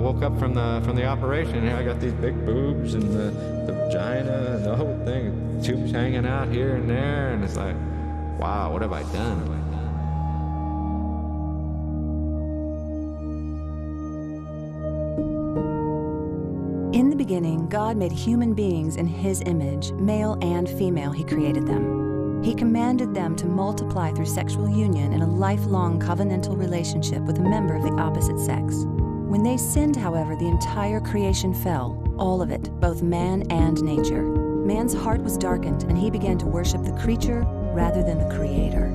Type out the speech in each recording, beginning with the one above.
woke up from the operation, and I got these big boobs and the vagina and the whole thing, tubes hanging out here and there, and it's like, wow, what have I done? In the beginning, God made human beings in His image, male and female He created them. He commanded them to multiply through sexual union in a lifelong covenantal relationship with a member of the opposite sex. When they sinned, however, the entire creation fell, all of it, both man and nature. Man's heart was darkened, and he began to worship the creature rather than the Creator.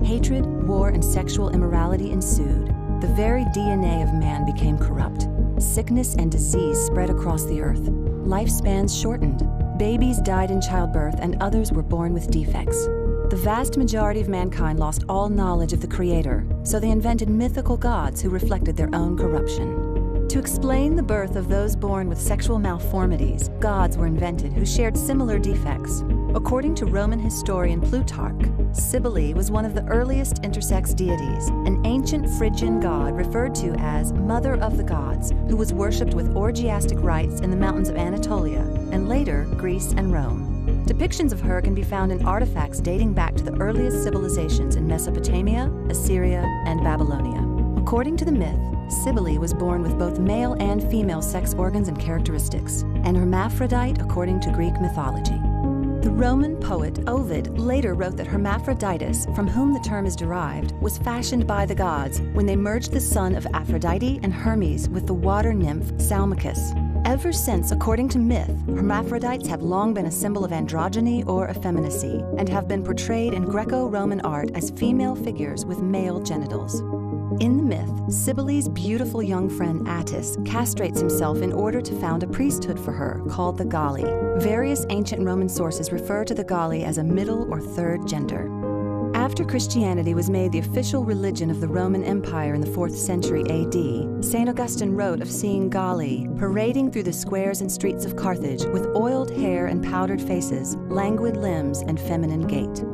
Hatred, war, and sexual immorality ensued. The very DNA of man became corrupt. Sickness and disease spread across the earth. Lifespans shortened. Babies died in childbirth, and others were born with defects. The vast majority of mankind lost all knowledge of the Creator, so they invented mythical gods who reflected their own corruption. To explain the birth of those born with sexual malformities, gods were invented who shared similar defects. According to Roman historian Plutarch, Cybele was one of the earliest intersex deities, an ancient Phrygian god referred to as Mother of the Gods, who was worshipped with orgiastic rites in the mountains of Anatolia, and later Greece and Rome. Depictions of her can be found in artifacts dating back to the earliest civilizations in Mesopotamia, Assyria, and Babylonia. According to the myth, Cybele was born with both male and female sex organs and characteristics, an hermaphrodite according to Greek mythology. The Roman poet Ovid later wrote that Hermaphroditus, from whom the term is derived, was fashioned by the gods when they merged the son of Aphrodite and Hermes with the water nymph Salmachus. Ever since, according to myth, hermaphrodites have long been a symbol of androgyny or effeminacy and have been portrayed in Greco-Roman art as female figures with male genitals. In the myth, Cybele's beautiful young friend Attis castrates himself in order to found a priesthood for her called the Galli. Various ancient Roman sources refer to the Galli as a middle or third gender. After Christianity was made the official religion of the Roman Empire in the 4th century AD, St. Augustine wrote of seeing Galli parading through the squares and streets of Carthage with oiled hair and powdered faces, languid limbs, and feminine gait.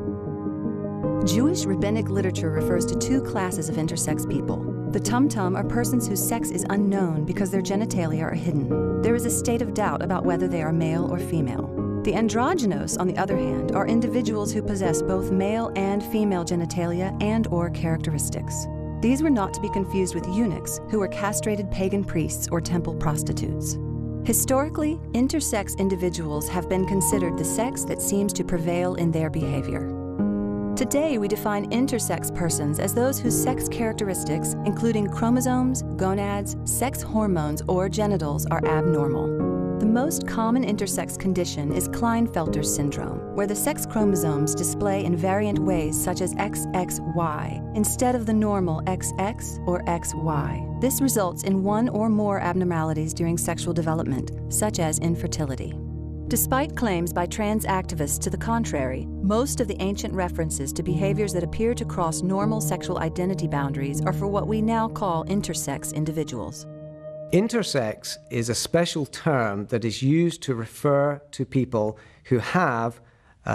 Jewish rabbinic literature refers to two classes of intersex people. The tum-tum are persons whose sex is unknown because their genitalia are hidden. There is a state of doubt about whether they are male or female. The androgynos, on the other hand, are individuals who possess both male and female genitalia and/or characteristics. These were not to be confused with eunuchs, who were castrated pagan priests or temple prostitutes. Historically, intersex individuals have been considered the sex that seems to prevail in their behavior. Today, we define intersex persons as those whose sex characteristics, including chromosomes, gonads, sex hormones, or genitals, are abnormal. The most common intersex condition is Klinefelter Syndrome, where the sex chromosomes display in variant ways such as XXY instead of the normal XX or XY. This results in one or more abnormalities during sexual development, such as infertility. Despite claims by trans activists to the contrary, most of the ancient references to behaviors that appear to cross normal sexual identity boundaries are for what we now call intersex individuals. Intersex is a special term that is used to refer to people who have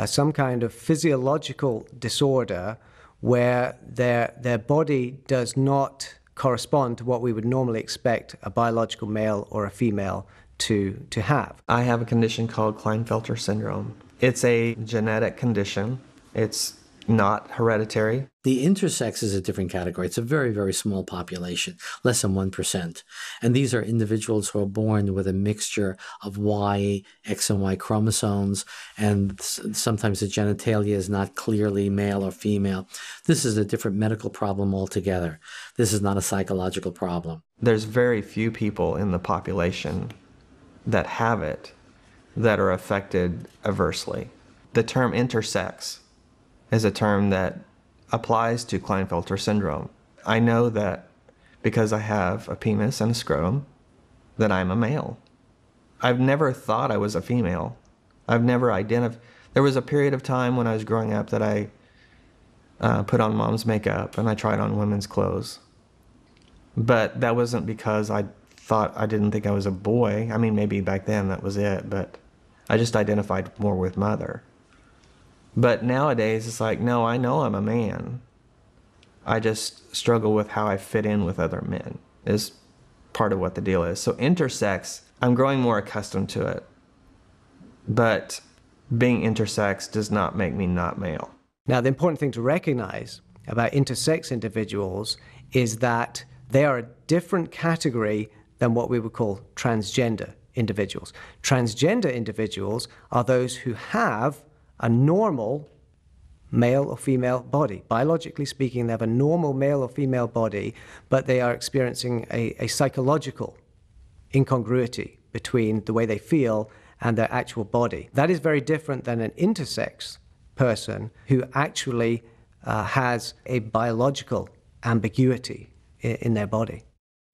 some kind of physiological disorder where their body does not correspond to what we would normally expect a biological male or a female to have. I have a condition called Klinefelter Syndrome. It's a genetic condition. It's not hereditary. The intersex is a different category. It's a very, very small population, less than 1%. And these are individuals who are born with a mixture of Y, X and Y chromosomes, and sometimes the genitalia is not clearly male or female. This is a different medical problem altogether. This is not a psychological problem. There's very few people in the population that have it that are affected adversely. The term intersex is a term that applies to Klinefelter syndrome. I know that because I have a penis and a scrotum, that I'm a male. I've never thought I was a female. I've never identified. There was a period of time when I was growing up that I put on mom's makeup and I tried on women's clothes. But that wasn't because I didn't think I was a boy. I mean, maybe back then that was it, but I just identified more with mother. But nowadays, it's like, no, I know I'm a man. I just struggle with how I fit in with other men, is part of what the deal is. So intersex, I'm growing more accustomed to it. But being intersex does not make me not male. Now, the important thing to recognize about intersex individuals is that they are a different category than what we would call transgender individuals. Transgender individuals are those who have a normal male or female body. Biologically speaking, they have a normal male or female body, but they are experiencing a psychological incongruity between the way they feel and their actual body. That is very different than an intersex person who actually has a biological ambiguity in their body.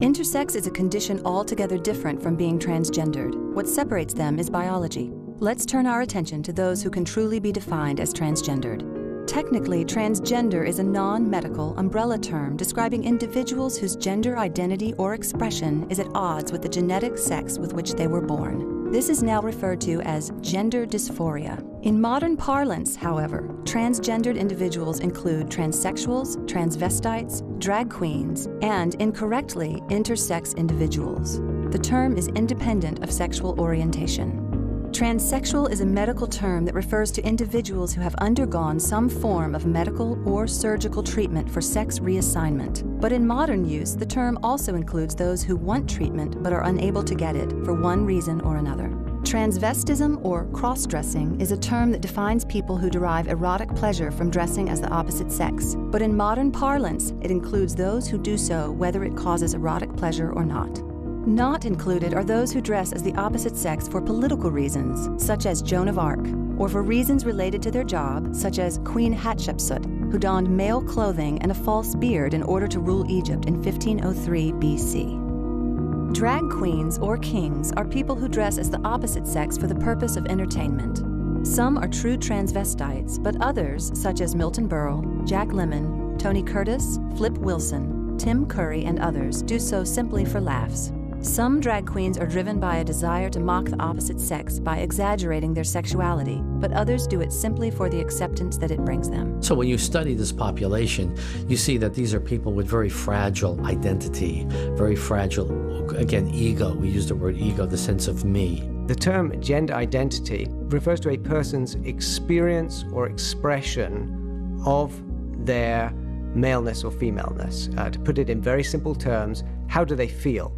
Intersex is a condition altogether different from being transgendered. What separates them is biology. Let's turn our attention to those who can truly be defined as transgendered. Technically, transgender is a non-medical umbrella term describing individuals whose gender identity or expression is at odds with the genetic sex with which they were born. This is now referred to as gender dysphoria. In modern parlance, however, transgendered individuals include transsexuals, transvestites, drag queens, and, incorrectly, intersex individuals. The term is independent of sexual orientation. Transsexual is a medical term that refers to individuals who have undergone some form of medical or surgical treatment for sex reassignment. But in modern use, the term also includes those who want treatment but are unable to get it for one reason or another. Transvestism or cross-dressing is a term that defines people who derive erotic pleasure from dressing as the opposite sex. But in modern parlance, it includes those who do so whether it causes erotic pleasure or not. Not included are those who dress as the opposite sex for political reasons, such as Joan of Arc, or for reasons related to their job, such as Queen Hatshepsut, who donned male clothing and a false beard in order to rule Egypt in 1503 BC. Drag queens or kings are people who dress as the opposite sex for the purpose of entertainment. Some are true transvestites, but others, such as Milton Berle, Jack Lemmon, Tony Curtis, Flip Wilson, Tim Curry, and others, do so simply for laughs. Some drag queens are driven by a desire to mock the opposite sex by exaggerating their sexuality, but others do it simply for the acceptance that it brings them. So when you study this population, you see that these are people with very fragile identity, very fragile, again, ego. We use the word ego, the sense of me. The term gender identity refers to a person's experience or expression of their maleness or femaleness. To put it in very simple terms, how do they feel?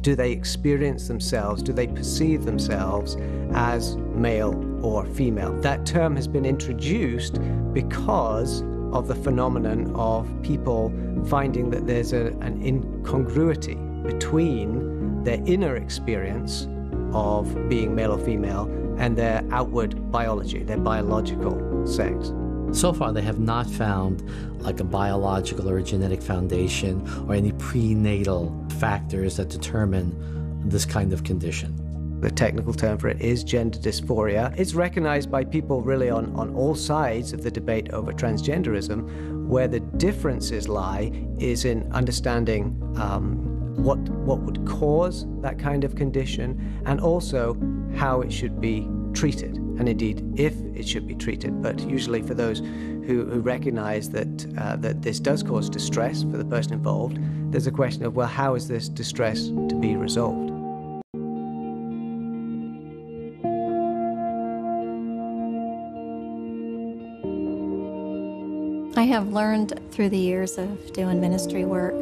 Do they experience themselves? Do they perceive themselves as male or female? That term has been introduced because of the phenomenon of people finding that there's an incongruity between their inner experience of being male or female and their outward biology, their biological sex. So far, they have not found like a biological or a genetic foundation or any prenatal factors that determine this kind of condition. The technical term for it is gender dysphoria. It's recognized by people really on all sides of the debate over transgenderism. Where the differences lie is in understanding what would cause that kind of condition and also how it should be treated, and indeed if it should be treated. But usually for those who recognize that this does cause distress for the person involved, there's a question of, well, how is this distress to be resolved? I have learned through the years of doing ministry work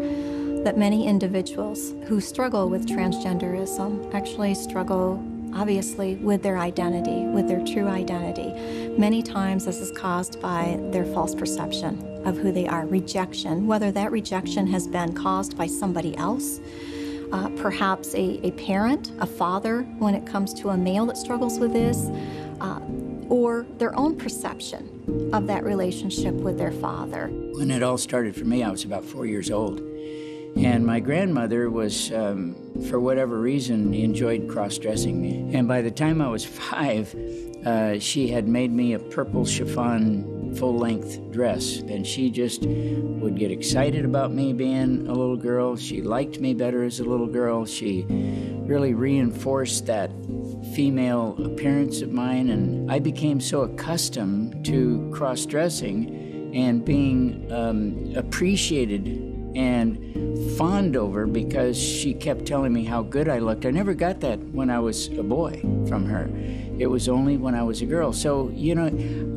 that many individuals who struggle with transgenderism actually struggle obviously with their identity, with their true identity. Many times this is caused by their false perception of who they are, rejection, whether that rejection has been caused by somebody else, perhaps a parent, a father, when it comes to a male that struggles with this, or their own perception of that relationship with their father. When it all started for me, I was about 4 years old. And my grandmother was, for whatever reason, enjoyed cross-dressing me. And by the time I was 5, she had made me a purple chiffon full-length dress. And she just would get excited about me being a little girl. She liked me better as a little girl. She really reinforced that female appearance of mine. And I became so accustomed to cross-dressing and being appreciated and fawned over because she kept telling me how good I looked. I never got that when I was a boy from her. It was only when I was a girl. So, you know,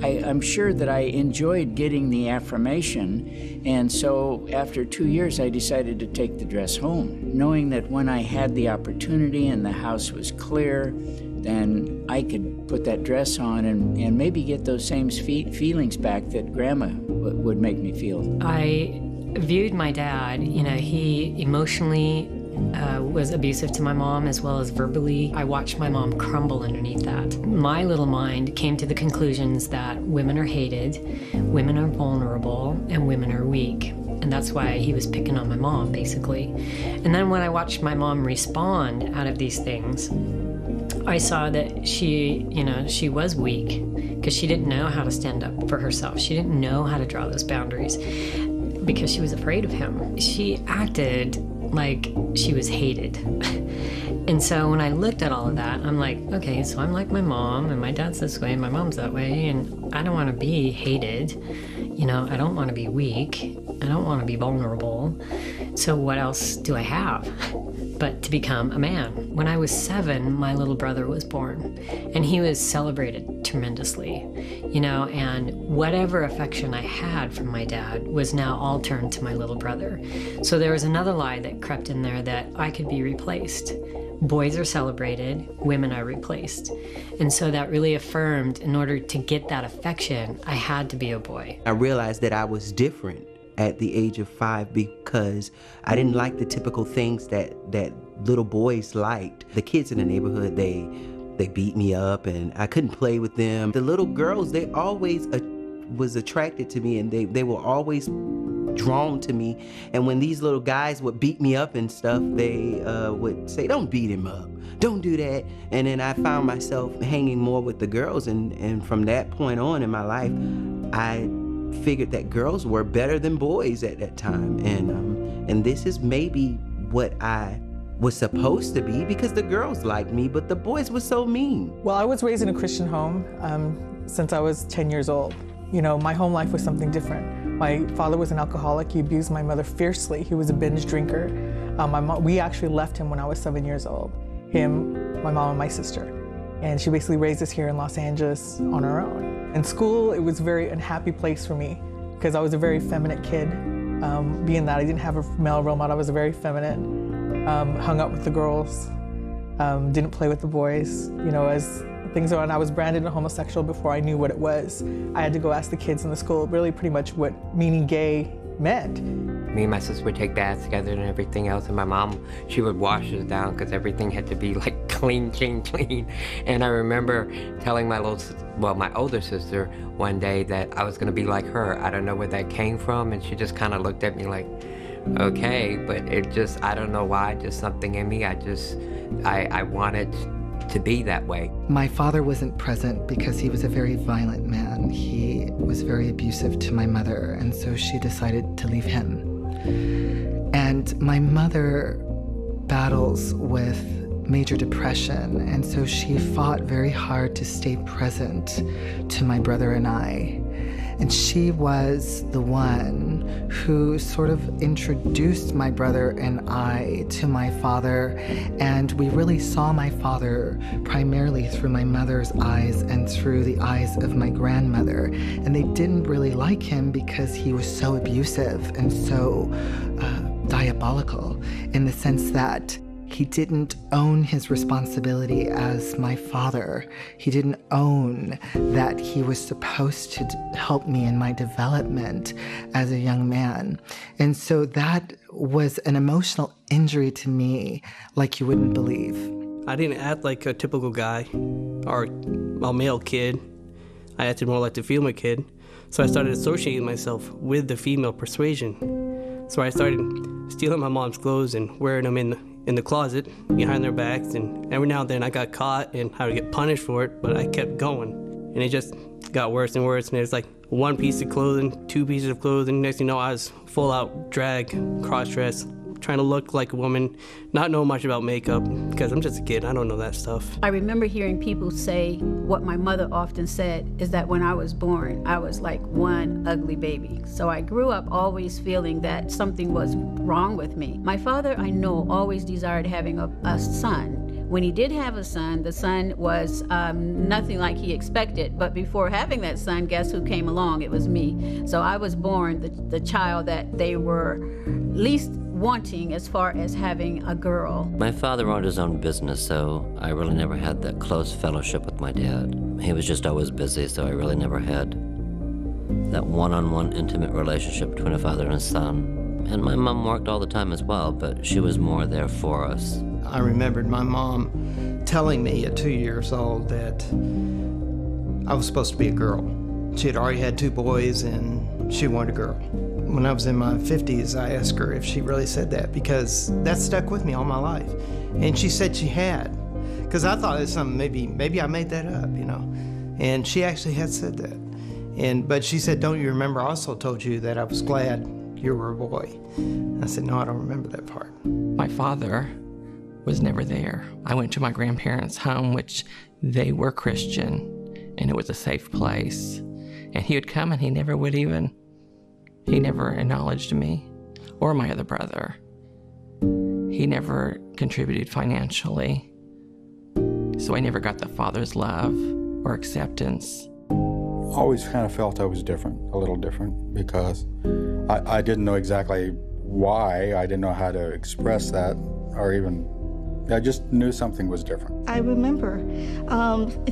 I'm sure that I enjoyed getting the affirmation. And so after 2 years, I decided to take the dress home, knowing that when I had the opportunity and the house was clear, then I could put that dress on and maybe get those same feelings back that Grandma would make me feel. I viewed my dad, you know, he emotionally was abusive to my mom as well as verbally. I watched my mom crumble underneath that. My little mind came to the conclusions that women are hated, women are vulnerable, and women are weak. And that's why he was picking on my mom, basically. And then when I watched my mom respond out of these things, I saw that she, you know, she was weak because she didn't know how to stand up for herself. She didn't know how to draw those boundaries because she was afraid of him. She acted like she was hated. And so when I looked at all of that, I'm like, okay, so I'm like my mom, and my dad's this way, and my mom's that way, and I don't want to be hated. You know, I don't want to be weak. I don't want to be vulnerable. So what else do I have but to become a man? When I was 7, my little brother was born, and he was celebrated tremendously, you know, and whatever affection I had from my dad was now all turned to my little brother. So there was another lie that crept in there that I could be replaced. Boys are celebrated, women are replaced. And so that really affirmed, in order to get that affection, I had to be a boy. I realized that I was different at the age of 5 because I didn't like the typical things that little boys liked. The kids in the neighborhood, they beat me up and I couldn't play with them. The little girls, they always was attracted to me, and they were always drawn to me. And when these little guys would beat me up and stuff, they would say, don't beat him up, don't do that. And then I found myself hanging more with the girls, and from that point on in my life, I figured that girls were better than boys at that time. And this is maybe what I was supposed to be, because the girls liked me, but the boys were so mean. Well, I was raised in a Christian home since I was 10 years old. You know, my home life was something different. My father was an alcoholic. He abused my mother fiercely. He was a binge drinker. We actually left him when I was 7 years old. Him, my mom, and my sister. And she basically raised us here in Los Angeles on her own. In school, it was a very unhappy place for me because I was a very feminine kid. Being that I didn't have a male role model, I was very feminine. Hung up with the girls, didn't play with the boys. You know, as things went on, I was branded a homosexual before I knew what it was. I had to go ask the kids in the school really pretty much what meaning gay meant. Me and my sister would take baths together and everything else, and my mom, she would wash us down because everything had to be like clean, clean, clean. And I remember telling my older sister one day that I was gonna be like her. I don't know where that came from, and she just kind of looked at me like, okay, but it just, I don't know why, just something in me, I wanted to be that way. My father wasn't present because he was a very violent man. He was very abusive to my mother, and so she decided to leave him. And my mother battles with major depression, and so she fought very hard to stay present to my brother and I. And she was the one who sort of introduced my brother and I to my father, and we really saw my father primarily through my mother's eyes and through the eyes of my grandmother. And they didn't really like him because he was so abusive and so diabolical, in the sense that he didn't own his responsibility as my father. He didn't own that he was supposed to help me in my development as a young man. And so that was an emotional injury to me like you wouldn't believe. I didn't act like a typical guy or a male kid. I acted more like the female kid. So I started associating myself with the female persuasion. So I started stealing my mom's clothes and wearing them in the closet behind their backs, and every now and then I got caught and I would get punished for it, but I kept going. And it just got worse and worse, and it was like one piece of clothing, 2 pieces of clothing. Next thing you know, I was full out drag, cross-dress, trying to look like a woman, not know much about makeup, because I'm just a kid, I don't know that stuff. I remember hearing people say what my mother often said is that when I was born, I was like one ugly baby. So I grew up always feeling that something was wrong with me. My father, I know, always desired having a son. When he did have a son, the son was nothing like he expected. But before having that son, guess who came along? It was me. So I was born the child that they were least wanting as far as having a girl. My father owned his own business, so I really never had that close fellowship with my dad. He was just always busy, so I really never had that one-on-one intimate relationship between a father and a son. And my mom worked all the time as well, but she was more there for us. I remembered my mom telling me at 2 years old that I was supposed to be a girl. She had already had 2 boys and she wanted a girl. When I was in my 50s, I asked her if she really said that, because that stuck with me all my life. And she said she had, because I thought it was something, maybe I made that up, you know. And she actually had said that. But she said, don't you remember I also told you that I was glad you were a boy? I said, no, I don't remember that part. My father was never there. I went to my grandparents' home, which they were Christian, and it was a safe place. And he would come and he never acknowledged me or my other brother. He never contributed financially, so I never got the father's love or acceptance. Always kind of felt I was different, a little different, because I didn't know exactly why. I didn't know how to express that, or even, I just knew something was different. I remember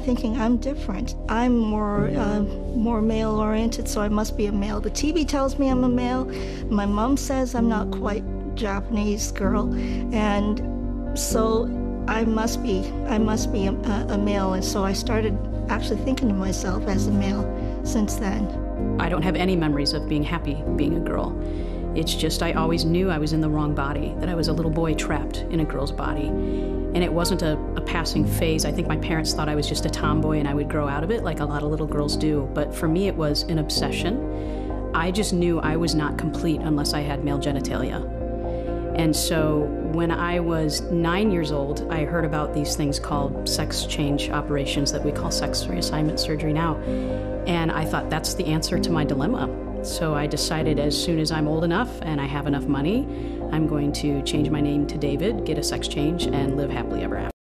thinking, I'm different. I'm more male-oriented, so I must be a male. The TV tells me I'm a male. My mom says I'm not quite Japanese girl, and so I must be a male. And so I started actually thinking of myself as a male since then. I don't have any memories of being happy being a girl. It's just I always knew I was in the wrong body, that I was a little boy trapped in a girl's body. And it wasn't a passing phase. I think my parents thought I was just a tomboy and I would grow out of it like a lot of little girls do. But for me, it was an obsession. I just knew I was not complete unless I had male genitalia. And so when I was 9 years old, I heard about these things called sex change operations that we call sex reassignment surgery now. And I thought that's the answer to my dilemma. So I decided as soon as I'm old enough and I have enough money, I'm going to change my name to David, get a sex change, and live happily ever after.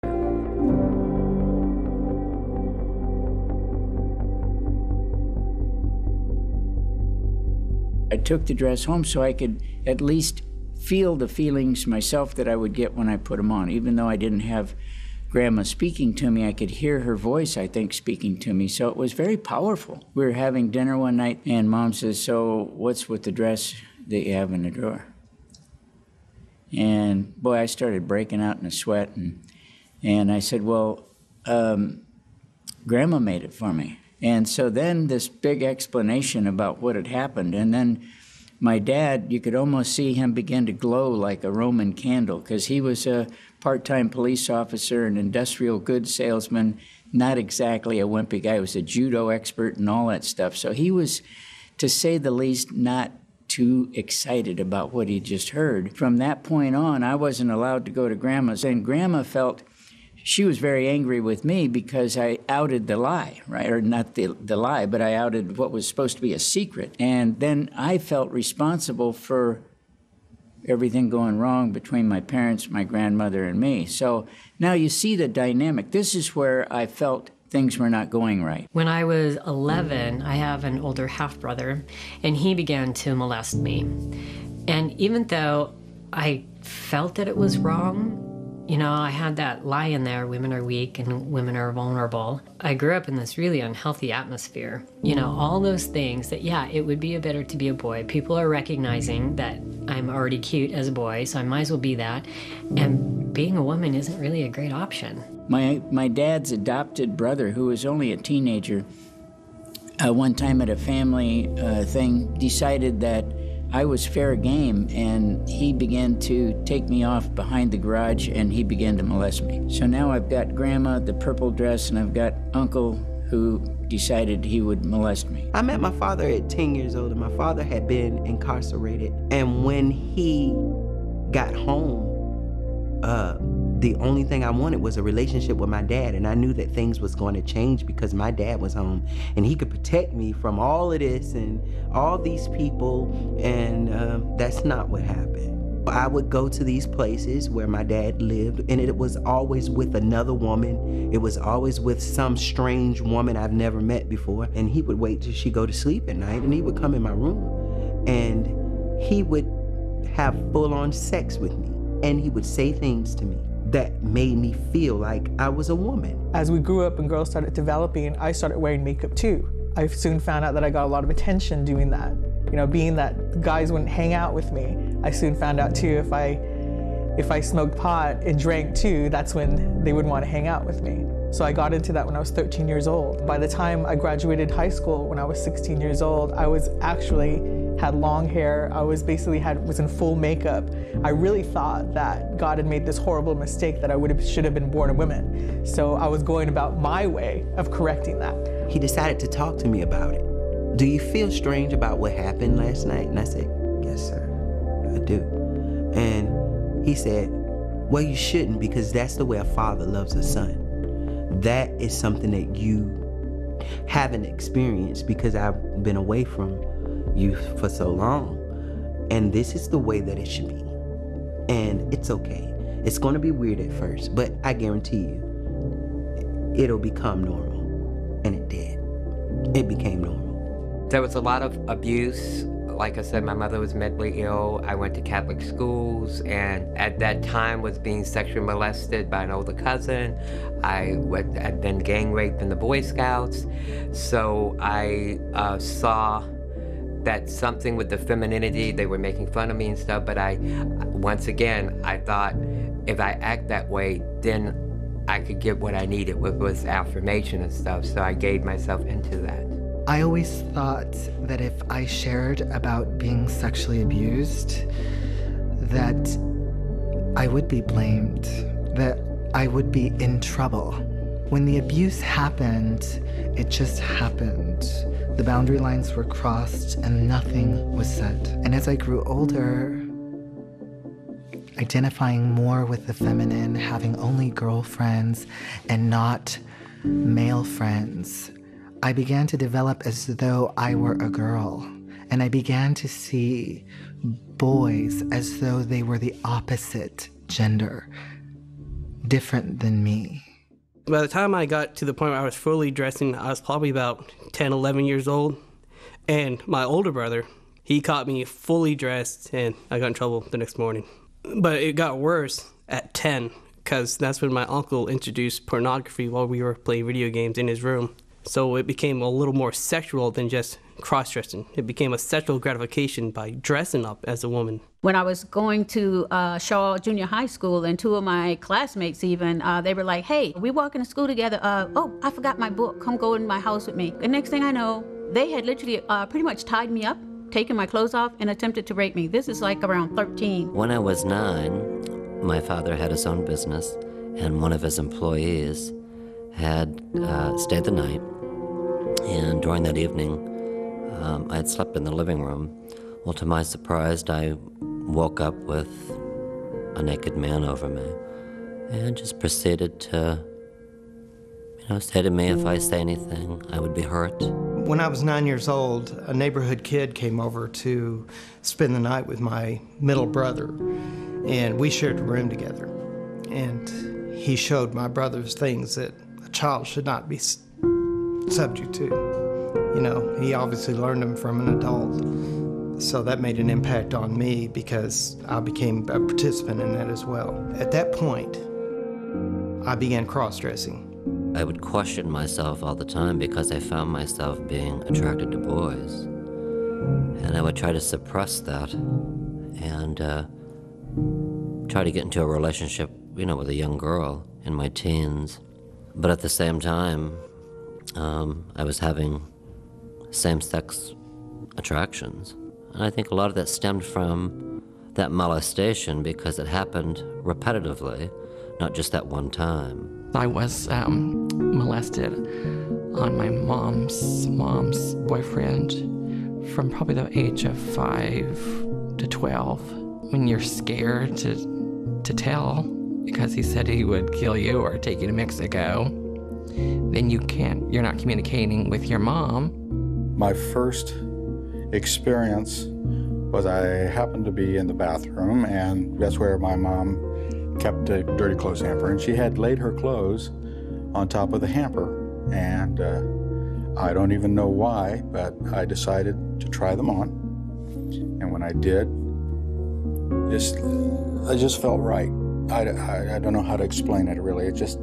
I took the dress home so I could at least feel the feelings myself that I would get when I put them on. Even though I didn't have Grandma speaking to me, I could hear her voice, I think, speaking to me. So it was very powerful. We were having dinner one night, and Mom says, so what's with the dress that you have in the drawer? And boy, I started breaking out in a sweat. And I said, well, Grandma made it for me. And so then this big explanation about what had happened. And then my dad, you could almost see him begin to glow like a Roman candle, because he was a part-time police officer, an industrial goods salesman, not exactly a wimpy guy. He was a judo expert and all that stuff. So he was, to say the least, not too excited about what he just heard. From that point on, I wasn't allowed to go to Grandma's. And Grandma felt she was very angry with me because I outed the lie, right? Or not the lie, but I outed what was supposed to be a secret. And then I felt responsible for everything going wrong between my parents, my grandmother, and me. So now you see the dynamic. This is where I felt things were not going right. When I was 11, I have an older half-brother, and he began to molest me. And even though I felt that it was wrong, you know, I had that lie in there, women are weak and women are vulnerable. I grew up in this really unhealthy atmosphere. You know, all those things that, yeah, it would be better to be a boy. People are recognizing that I'm already cute as a boy, so I might as well be that. And being a woman isn't really a great option. My dad's adopted brother, who was only a teenager, one time at a family thing, decided that I was fair game, and he began to take me off behind the garage, and he began to molest me. So now I've got Grandma, the purple dress, and I've got Uncle, who decided he would molest me. I met my father at 10 years old, and my father had been incarcerated. And when he got home, the only thing I wanted was a relationship with my dad, and I knew that things was going to change because my dad was home, and he could protect me from all of this and all these people, and that's not what happened. I would go to these places where my dad lived, and it was always with another woman. It was always with some strange woman I've never met before, and he would wait till she go to sleep at night, and he would come in my room, and he would have full-on sex with me, and he would say things to me that made me feel like I was a woman. As we grew up and girls started developing, I started wearing makeup too. I soon found out that I got a lot of attention doing that. You know, being that guys wouldn't hang out with me, I soon found out too if I smoked pot and drank too, that's when they would want to hang out with me. So I got into that when I was 13 years old. By the time I graduated high school, when I was 16 years old, I was actually had long hair. I was basically was in full makeup. I really thought that God had made this horrible mistake that I should have been born a woman. So I was going about my way of correcting that. He decided to talk to me about it. Do you feel strange about what happened last night? And I said, yes, sir, I do. And he said, well, you shouldn't, because that's the way a father loves a son. That is something that you haven't experienced because I've been away from you for so long. And this is the way that it should be. And it's okay. It's going to be weird at first, but I guarantee you, it'll become normal. And it did. It became normal. There was a lot of abuse. Like I said, my mother was mentally ill. I went to Catholic schools, and at that time was being sexually molested by an older cousin. I'd been gang raped in the Boy Scouts. So I saw that something with the femininity, they were making fun of me and stuff, but once again, I thought if I act that way, then I could get what I needed, which was affirmation and stuff, so I gave myself into that. I always thought that if I shared about being sexually abused, that I would be blamed, that I would be in trouble. When the abuse happened, it just happened. The boundary lines were crossed and nothing was said. And as I grew older, identifying more with the feminine, having only girlfriends and not male friends, I began to develop as though I were a girl, and I began to see boys as though they were the opposite gender, different than me. By the time I got to the point where I was fully dressing, I was probably about 10, 11 years old, and my older brother, he caught me fully dressed, and I got in trouble the next morning. But it got worse at 10, because that's when my uncle introduced pornography while we were playing video games in his room. So it became a little more sexual than just cross-dressing. It became a sexual gratification by dressing up as a woman. When I was going to Shaw Junior High School, and two of my classmates even, they were like, hey, we walking to school together. Oh, I forgot my book. Come go in my house with me. The next thing I know, they had literally pretty much tied me up, taken my clothes off, and attempted to rape me. This is like around 13. When I was 9, my father had his own business, and one of his employees had stayed the night. And during that evening, I had slept in the living room. Well, to my surprise, I woke up with a naked man over me and just proceeded to, say to me, if I say anything, I would be hurt. When I was 9 years old, a neighborhood kid came over to spend the night with my middle brother, and we shared a room together. And he showed my brothers things that a child should not be subject to. He obviously learned them from an adult. So that made an impact on me because I became a participant in that as well. At that point, I began cross-dressing. I would question myself all the time because I found myself being attracted to boys. And I would try to suppress that and try to get into a relationship, with a young girl in my teens. But at the same time, I was having same-sex attractions. And I think a lot of that stemmed from that molestation because it happened repetitively, not just that one time. I was molested on my mom's boyfriend from probably the age of 5 to 12. when you're scared to tell because he said he would kill you or take you to Mexico, then you're not communicating with your mom. My first experience was I happened to be in the bathroom, and that's where my mom kept a dirty clothes hamper, and she had laid her clothes on top of the hamper, and I don't even know why, but I decided to try them on, and when I did, I just felt right. I don't know how to explain it really. It just,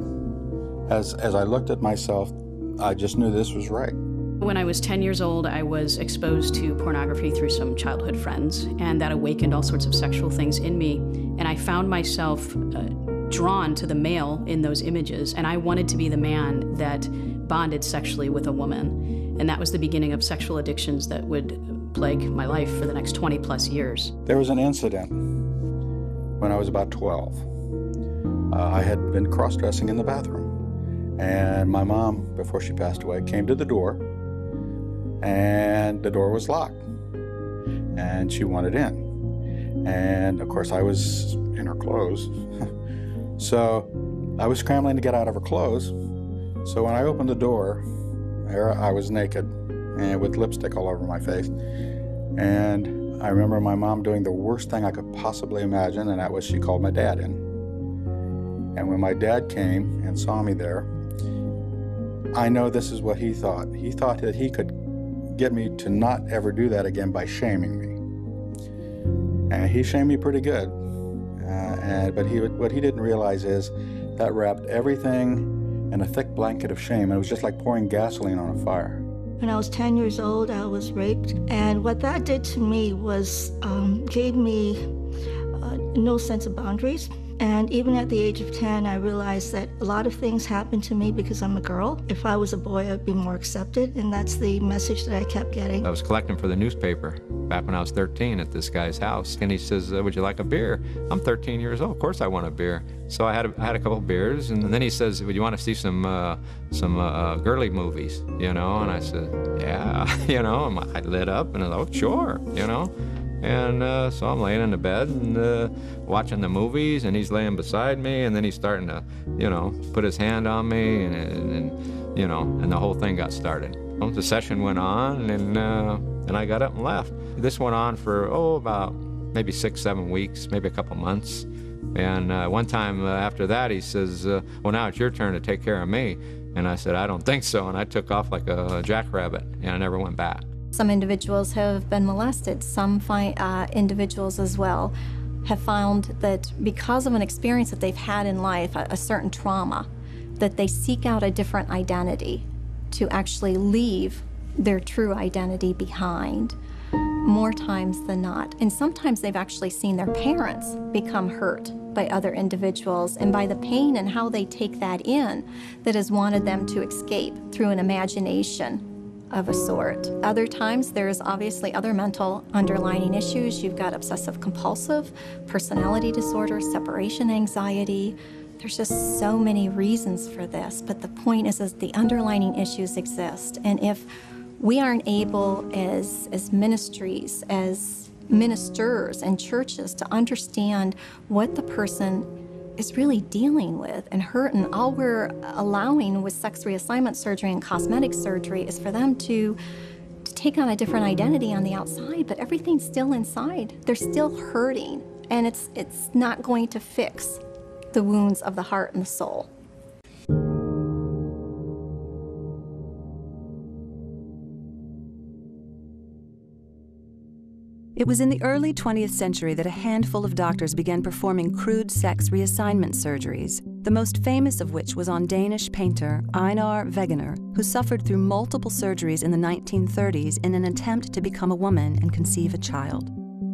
as I looked at myself, I just knew this was right. When I was 10 years old, I was exposed to pornography through some childhood friends, and that awakened all sorts of sexual things in me. And I found myself drawn to the male in those images, and I wanted to be the man that bonded sexually with a woman. And that was the beginning of sexual addictions that would plague my life for the next 20 plus years. There was an incident when I was about 12. I had been cross-dressing in the bathroom, and my mom, before she passed away, came to the door, and the door was locked, and she wanted in. And of course I was in her clothes. So I was scrambling to get out of her clothes. So when I opened the door, there I was naked and with lipstick all over my face. And I remember my mom doing the worst thing I could possibly imagine, and that was she called my dad in. And when my dad came and saw me there, I know this is what he thought. He thought that he could get me to not ever do that again by shaming me. And he shamed me pretty good. But what he didn't realize is that wrapped everything in a thick blanket of shame. It was just like pouring gasoline on a fire. When I was 10 years old, I was raped. And what that did to me was gave me no sense of boundaries. And even at the age of 10, I realized that a lot of things happened to me because I'm a girl. If I was a boy, I'd be more accepted, and that's the message that I kept getting. I was collecting for the newspaper back when I was 13 at this guy's house, and he says, would you like a beer? I'm 13 years old, of course I want a beer. So I had a couple of beers, and then he says, would you want to see some girly movies, you know? And I said, yeah, you know, and I lit up, and I was like, oh, sure, you know? And so I'm laying in the bed and watching the movies, and he's laying beside me, and then he's starting to, you know, put his hand on me, and you know, and the whole thing got started. The session went on, and I got up and left. This went on for, about maybe 6-7 weeks, maybe a couple months. And one time after that, he says, well, now it's your turn to take care of me. And I said, I don't think so. And I took off like a jackrabbit, and I never went back. Some individuals have been molested. Some individuals as well have found that because of an experience that they've had in life, a certain trauma, that they seek out a different identity to actually leave their true identity behind more times than not. And sometimes they've actually seen their parents become hurt by other individuals, and by the pain and how they take that in, that has wanted them to escape through an imagination of a sort. Other times there's obviously other mental underlying issues. You've got obsessive compulsive, personality disorder, separation anxiety. There's just so many reasons for this, but the point is the underlying issues exist. And if we aren't able as ministries, as ministers and churches to understand what the person is really dealing with and hurt, and all we're allowing with sex reassignment surgery and cosmetic surgery is for them to take on a different identity on the outside, but everything's still inside. They're still hurting, and it's not going to fix the wounds of the heart and the soul. It was in the early 20th century that a handful of doctors began performing crude sex reassignment surgeries, the most famous of which was on Danish painter Einar Wegener, who suffered through multiple surgeries in the 1930s in an attempt to become a woman and conceive a child.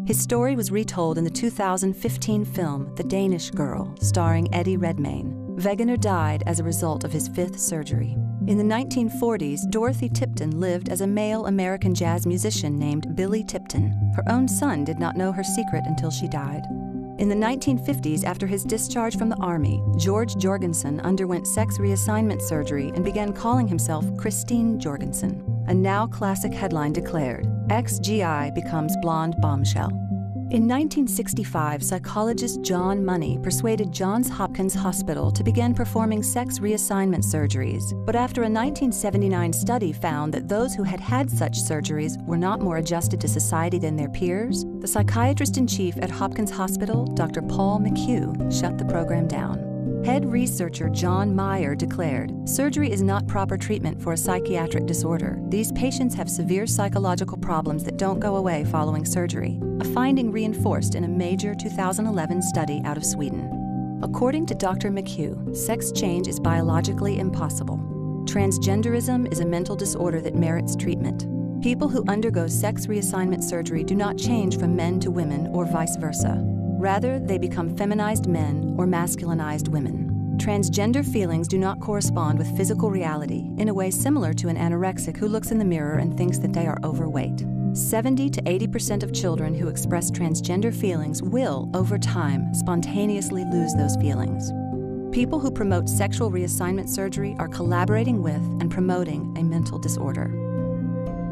His story was retold in the 2015 film The Danish Girl, starring Eddie Redmayne. Wegener died as a result of his 5th surgery. In the 1940s, Dorothy Tipton lived as a male American jazz musician named Billy Tipton. Her own son did not know her secret until she died. In the 1950s, after his discharge from the Army, George Jorgensen underwent sex reassignment surgery and began calling himself Christine Jorgensen. A now classic headline declared, "Ex-GI becomes blonde bombshell." In 1965, psychologist John Money persuaded Johns Hopkins Hospital to begin performing sex reassignment surgeries. But after a 1979 study found that those who had had such surgeries were not more adjusted to society than their peers, the psychiatrist-in-chief at Hopkins Hospital, Dr. Paul McHugh, shut the program down. Head researcher John Meyer declared, "Surgery is not proper treatment for a psychiatric disorder. These patients have severe psychological problems that don't go away following surgery," a finding reinforced in a major 2011 study out of Sweden. According to Dr. McHugh, sex change is biologically impossible. Transgenderism is a mental disorder that merits treatment. People who undergo sex reassignment surgery do not change from men to women or vice versa. Rather, they become feminized men or masculinized women. Transgender feelings do not correspond with physical reality in a way similar to an anorexic who looks in the mirror and thinks that they are overweight. 70 to 80% of children who express transgender feelings will, over time, spontaneously lose those feelings. People who promote sexual reassignment surgery are collaborating with and promoting a mental disorder.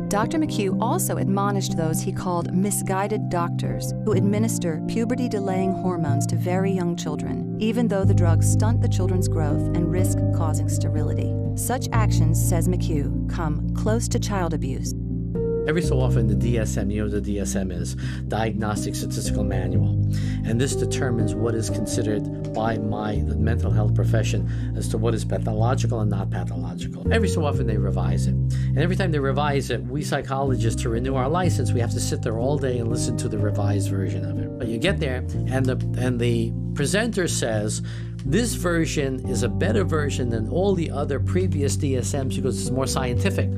Dr. McHugh also admonished those he called misguided doctors who administer puberty-delaying hormones to very young children, even though the drugs stunt the children's growth and risk causing sterility. Such actions, says McHugh, come close to child abuse. Every so often, the DSM, you know what the DSM is, Diagnostic Statistical Manual, and this determines what is considered by the mental health profession as to what is pathological and not pathological. Every so often, they revise it. And every time they revise it, we psychologists, to renew our license, we have to sit there all day and listen to the revised version of it. But you get there, and the presenter says, this version is a better version than all the other previous DSMs because it's more scientific.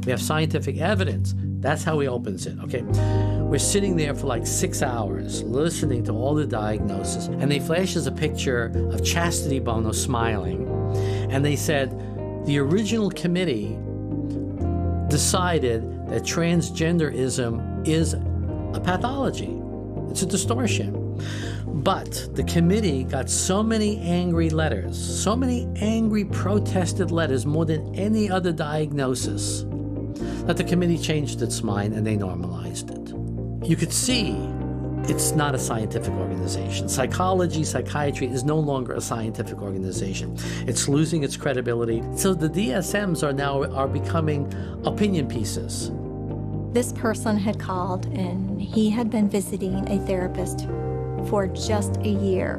We have scientific evidence. That's how he opens it, okay? We're sitting there for like 6 hours listening to all the diagnosis, and they flash us a picture of Chastity Bono smiling, and they said the original committee decided that transgenderism is a pathology. It's a distortion. But the committee got so many angry letters, so many angry protested letters, more than any other diagnosis, that the committee changed its mind and they normalized it. You could see it's not a scientific organization. Psychology, psychiatry is no longer a scientific organization. It's losing its credibility. So the DSMs are becoming opinion pieces. This person had called and he had been visiting a therapist for just a year.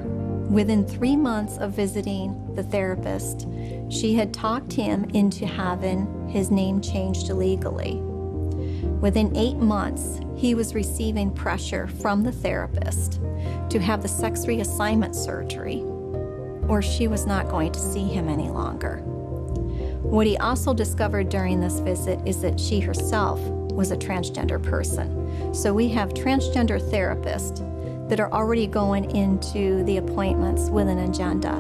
Within 3 months of visiting the therapist, she had talked him into having his name changed legally. Within 8 months, he was receiving pressure from the therapist to have the sex reassignment surgery, or she was not going to see him any longer. What he also discovered during this visit is that she herself was a transgender person. So we have transgender therapists that are already going into the appointments with an agenda.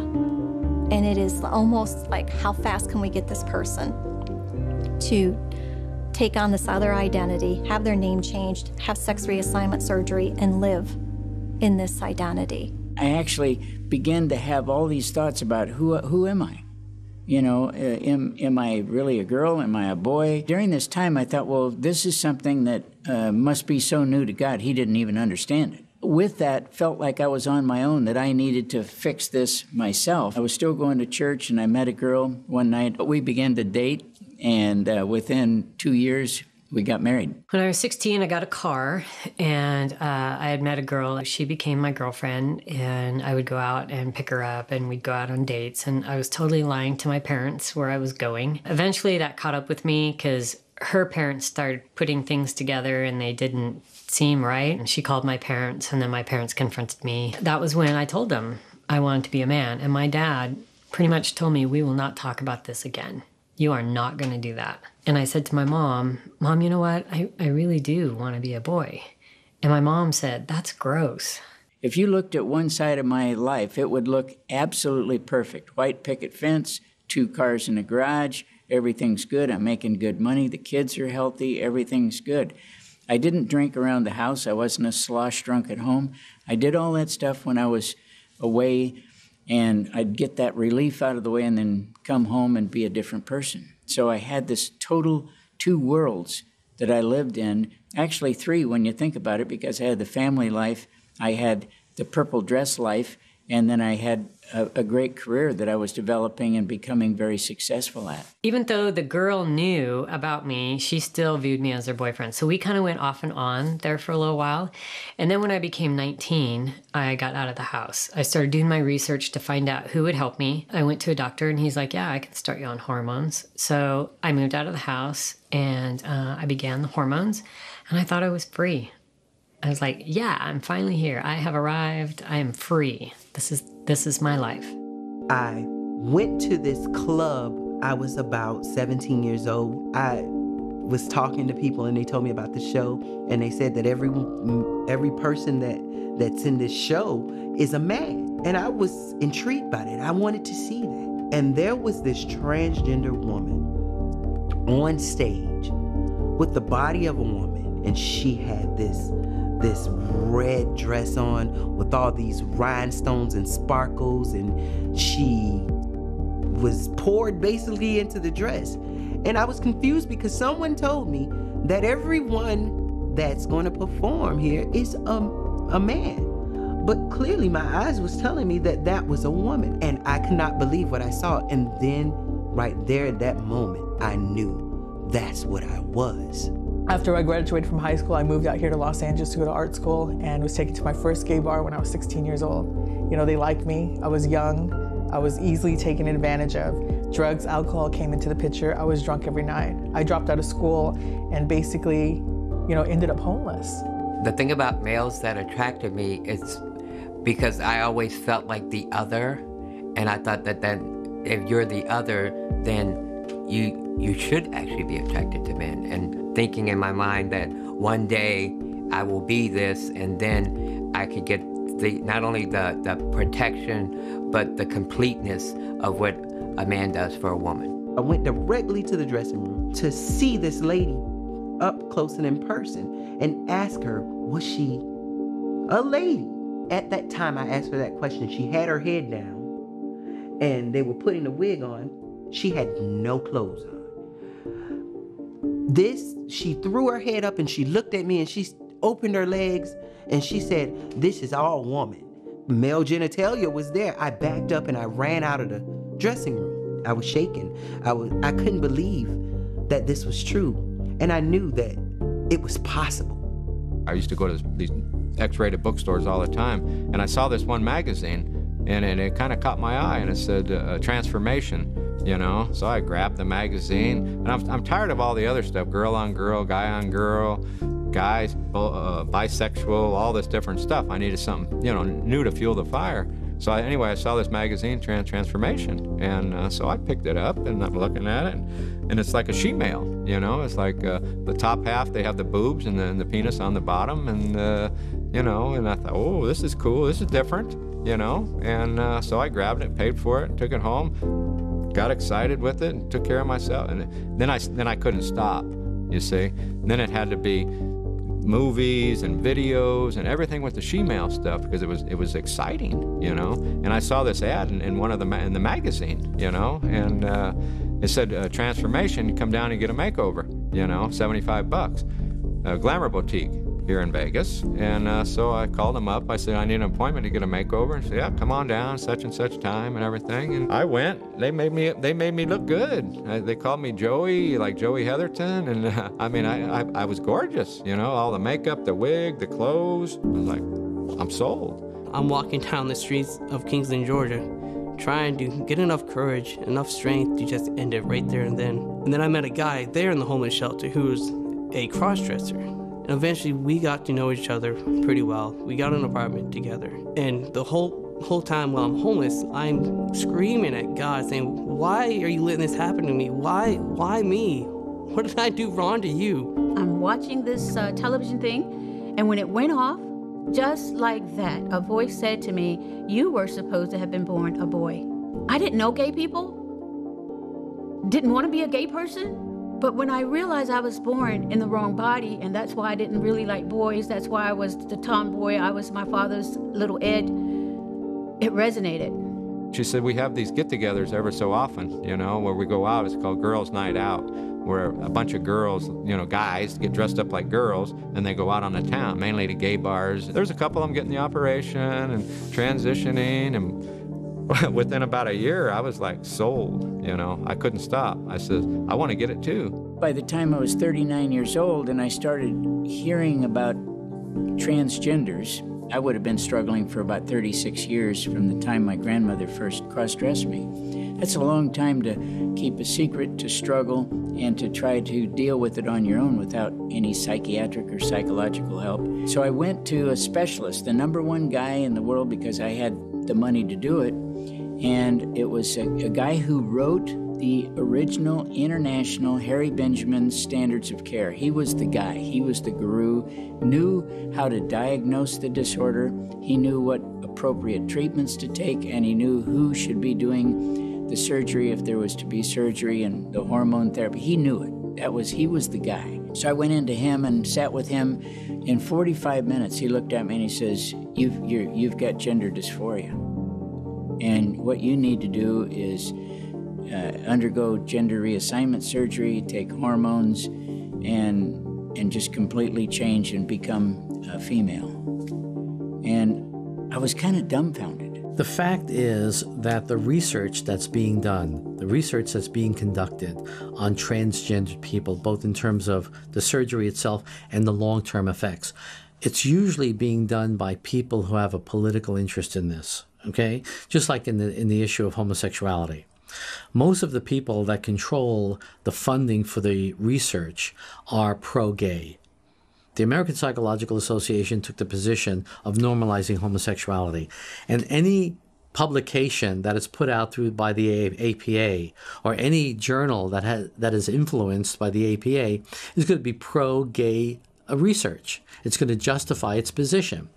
And it is almost like, how fast can we get this person to take on this other identity, have their name changed, have sex reassignment surgery, and live in this identity? I actually began to have all these thoughts about who am I? You know, am I really a girl? Am I a boy? During this time, I thought, well, this is something that must be so new to God, he didn't even understand it. With that, felt like I was on my own, that I needed to fix this myself. I was still going to church, and I met a girl one night. We began to date, and within 2 years, we got married. When I was 16, I got a car, and I had met a girl. She became my girlfriend, and I would go out and pick her up, and we'd go out on dates, and I was totally lying to my parents where I was going. Eventually, that caught up with me because her parents started putting things together, and they didn't seem right. And she called my parents, and then my parents confronted me. That was when I told them I wanted to be a man, and my dad pretty much told me, we will not talk about this again. You are not going to do that. And I said to my mom, Mom, you know what? I really do want to be a boy. And my mom said, that's gross. If you looked at one side of my life, it would look absolutely perfect. White picket fence, 2 cars in the garage, everything's good, I'm making good money, the kids are healthy, everything's good. I didn't drink around the house, I wasn't a slosh drunk at home. I did all that stuff when I was away, and I'd get that relief out of the way and then come home and be a different person. So I had this total 2 worlds that I lived in. Actually 3 when you think about it, because I had the family life, I had the purple dress life, and then I had a great career that I was developing and becoming very successful at. Even though the girl knew about me, she still viewed me as her boyfriend. So we kind of went off and on there for a little while. And then when I became 19, I got out of the house. I started doing my research to find out who would help me. I went to a doctor and he's like, yeah, I can start you on hormones. So I moved out of the house and I began the hormones and I thought I was free. I was like, yeah, I'm finally here. I have arrived. I am free. This is my life. I went to this club. I was about 17 years old. I was talking to people and they told me about the show, and they said that every person that's in this show is a man. And I was intrigued by that. I wanted to see that. And there was this transgender woman on stage with the body of a woman, and she had this red dress on with all these rhinestones and sparkles, and she was poured basically into the dress. And I was confused because someone told me that everyone that's going to perform here is a man. But clearly my eyes was telling me that that was a woman, and I could not believe what I saw. And then right there at that moment, I knew that's what I was. After I graduated from high school, I moved out here to Los Angeles to go to art school and was taken to my first gay bar when I was 16 years old. You know, they liked me. I was young. I was easily taken advantage of. Drugs, alcohol came into the picture. I was drunk every night. I dropped out of school and basically, you know, ended up homeless. The thing about males that attracted me is because I always felt like the other, and I thought that then if you're the other, then you should actually be attracted to men, and thinking in my mind that one day I will be this, and then I could get not only the protection, but the completeness of what a man does for a woman. I went directly to the dressing room to see this lady up close and in person and ask her, was she a lady? At that time, I asked her that question. She had her head down and they were putting the wig on. She had no clothes on. She threw her head up and she looked at me and she opened her legs and she said, this is all woman. Male genitalia was there. I backed up and I ran out of the dressing room. I was shaking. I couldn't believe that this was true. And I knew that it was possible. I used to go to these X-rated bookstores all the time, and I saw this one magazine, and it kind of caught my eye, and it said Transformation. You know, so I grabbed the magazine, and I'm tired of all the other stuff, girl on girl, guy on girl, guys, bisexual, all this different stuff. I needed something, you know, new to fuel the fire. So anyway, I saw this magazine, Transformation, and so I picked it up, and I'm looking at it, and it's like a she-male, you know, it's like the top half, they have the boobs and the penis on the bottom, and, you know, and I thought, oh, this is cool, this is different, you know, and so I grabbed it, paid for it, took it home, got excited with it and took care of myself, and then I couldn't stop, you see. Then it had to be movies and videos and everything with the she-male stuff because it was exciting, you know. And I saw this ad in one of in the magazine, you know, and it said Transformation, come down and get a makeover, you know, $75, Glamour Boutique here in Vegas. And so I called them up. I said, I need an appointment to get a makeover. And said, yeah, come on down, such and such time and everything. And I went. They made me look good. They called me Joey, like Joey Heatherton. And I mean, I was gorgeous, you know, all the makeup, the wig, the clothes. I was like, I'm sold. I'm walking down the streets of Kingston, Georgia, trying to get enough courage, enough strength to just end it right there and then. And then I met a guy there in the homeless shelter who was a cross-dresser. And eventually we got to know each other pretty well. We got an apartment together. And the whole time while I'm homeless, I'm screaming at God saying, why are you letting this happen to me? Why me? What did I do wrong to you? I'm watching this television thing, and when it went off, just like that, a voice said to me, you were supposed to have been born a boy. I didn't know gay people, didn't want to be a gay person. But when I realized I was born in the wrong body, and that's why I didn't really like boys, that's why I was the tomboy, I was my father's little Ed, it resonated. She said, we have these get-togethers ever so often, you know, where we go out. It's called Girls' Night Out. where a bunch of girls, guys get dressed up like girls and they go out on the town, mainly to gay bars. There's a couple of them getting the operation and transitioning, and within about a year, I was like sold, I couldn't stop. I said, I want to get it too. By the time I was 39 years old and I started hearing about transgenders, I would have been struggling for about 36 years from the time my grandmother first cross-dressed me. That's a long time to keep a secret, to struggle, and to try to deal with it on your own without any psychiatric or psychological help. So I went to a specialist, the #1 guy in the world because I had the money to do it, and it was a guy who wrote the original international Harry Benjamin standards of care. He was the guy, he was the guru, knew how to diagnose the disorder, he knew what appropriate treatments to take, and he knew who should be doing the surgery if there was to be surgery and the hormone therapy. He knew it. He was the guy. So I went into him and sat with him. In 45 minutes, he looked at me and he says, you've got gender dysphoria. And what you need to do is undergo gender reassignment surgery, take hormones, and just completely change and become a female. And I was kind of dumbfounded. The fact is that the research that's being done, the research that's being conducted on transgendered people, both in terms of the surgery itself and the long-term effects, it's usually being done by people who have a political interest in this, okay? Just like in the issue of homosexuality. Most of the people that control the funding for the research are pro-gay. The American Psychological Association took the position of normalizing homosexuality, and any publication that is put out by the APA or any journal that is influenced by the APA is going to be pro-gay research. It's going to justify its position.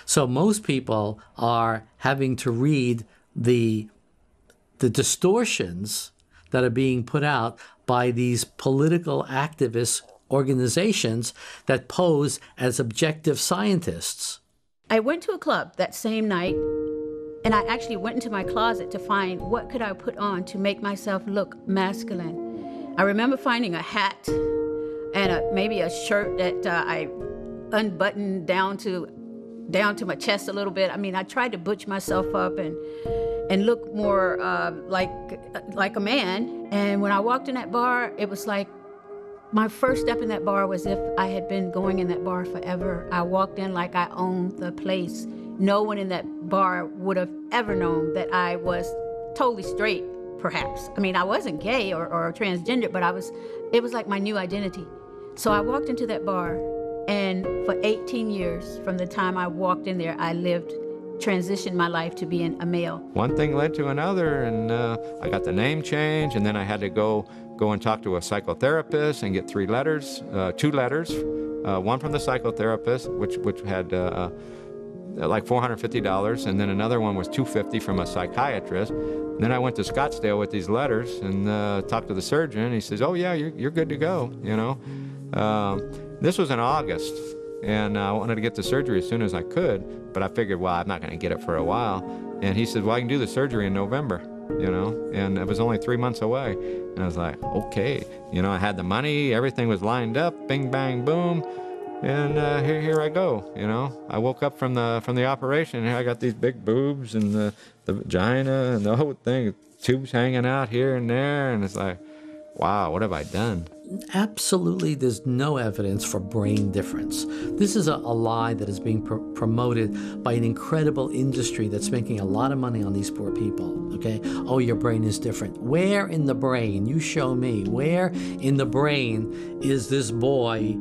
So most people are having to read the distortions that are being put out by these political activist organizations that pose as objective scientists. I went to a club that same night, and I actually went into my closet to find what could I put on to make myself look masculine. I remember finding a hat and maybe a shirt that I unbuttoned down to my chest a little bit. I mean, I tried to butch myself up and look more like a man. And when I walked in that bar, it was like my first step in that bar was if I had been going in that bar forever. I walked in like I owned the place. No one in that bar would have ever known that I was totally straight, perhaps. I mean, I wasn't gay or transgender, but it was like my new identity. So I walked into that bar, and for 18 years, from the time I walked in there, I transitioned my life to being a male. One thing led to another, and I got the name change, and then I had to go and talk to a psychotherapist and get 2 letters, one from the psychotherapist, which had like $450, and then another one was $250 from a psychiatrist. And then I went to Scottsdale with these letters and talked to the surgeon. He says, "Oh yeah, you're good to go." This was in August, and I wanted to get the surgery as soon as I could, but I figured, well, I'm not going to get it for a while. And he said, "Well, I can do the surgery in November." And it was only 3 months away. And I was like, okay. I had the money, everything was lined up, bing, bang, boom. And here I go, I woke up from the operation, and I got these big boobs and the vagina and the whole thing, tubes hanging out here and there. And it's like, wow, what have I done? Absolutely, there's no evidence for brain difference. This is a lie that is being promoted by an incredible industry that's making a lot of money on these poor people, okay? Oh, your brain is different. Where in the brain, you show me, where in the brain is this boy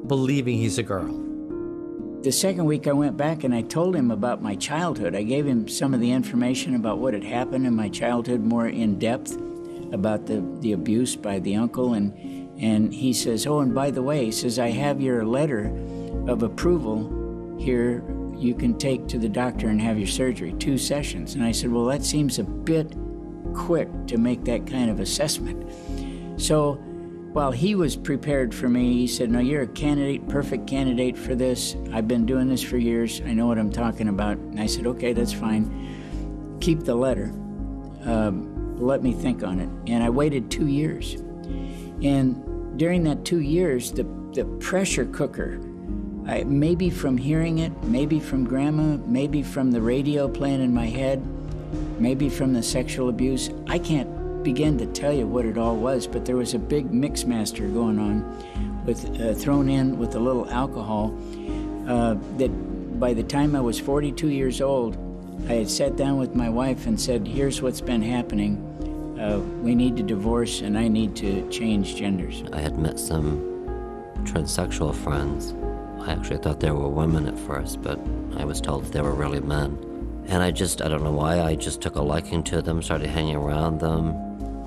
believing he's a girl? The second week I went back and I told him about my childhood. I gave him some of the information about what had happened in my childhood more in depth, about the abuse by the uncle, and he says, "Oh, and by the way," he says, "I have your letter of approval here. You can take to the doctor and have your surgery, 2 sessions." And I said, "Well, that seems a bit quick to make that kind of assessment." So while he was prepared for me, he said, "No, you're a perfect candidate for this. I've been doing this for years. I know what I'm talking about." And I said, "Okay, that's fine. Keep the letter. Let me think on it." And I waited 2 years. And during that 2 years, the pressure cooker, maybe from hearing it, maybe from grandma, maybe from the radio playing in my head, maybe from the sexual abuse, I can't begin to tell you what it all was, but there was a big mix master going on with thrown in with a little alcohol that by the time I was 42 years old, I had sat down with my wife and said, here's what's been happening. We need to divorce and I need to change genders. I had met some transsexual friends. I actually thought they were women at first, but I was told they were really men. And I don't know why, I just took a liking to them, started hanging around them.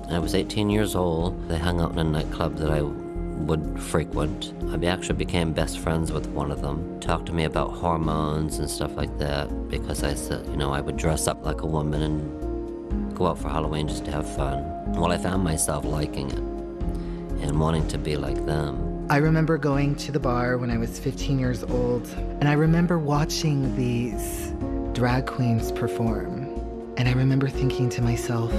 And I was 18 years old. They hung out in a nightclub that I would frequent. I actually became best friends with one of them. Talked to me about hormones and stuff like that, because I said, I would dress up like a woman and go out for Halloween just to have fun. Well, I found myself liking it and wanting to be like them. I remember going to the bar when I was 15 years old, and I remember watching these drag queens perform. And I remember thinking to myself,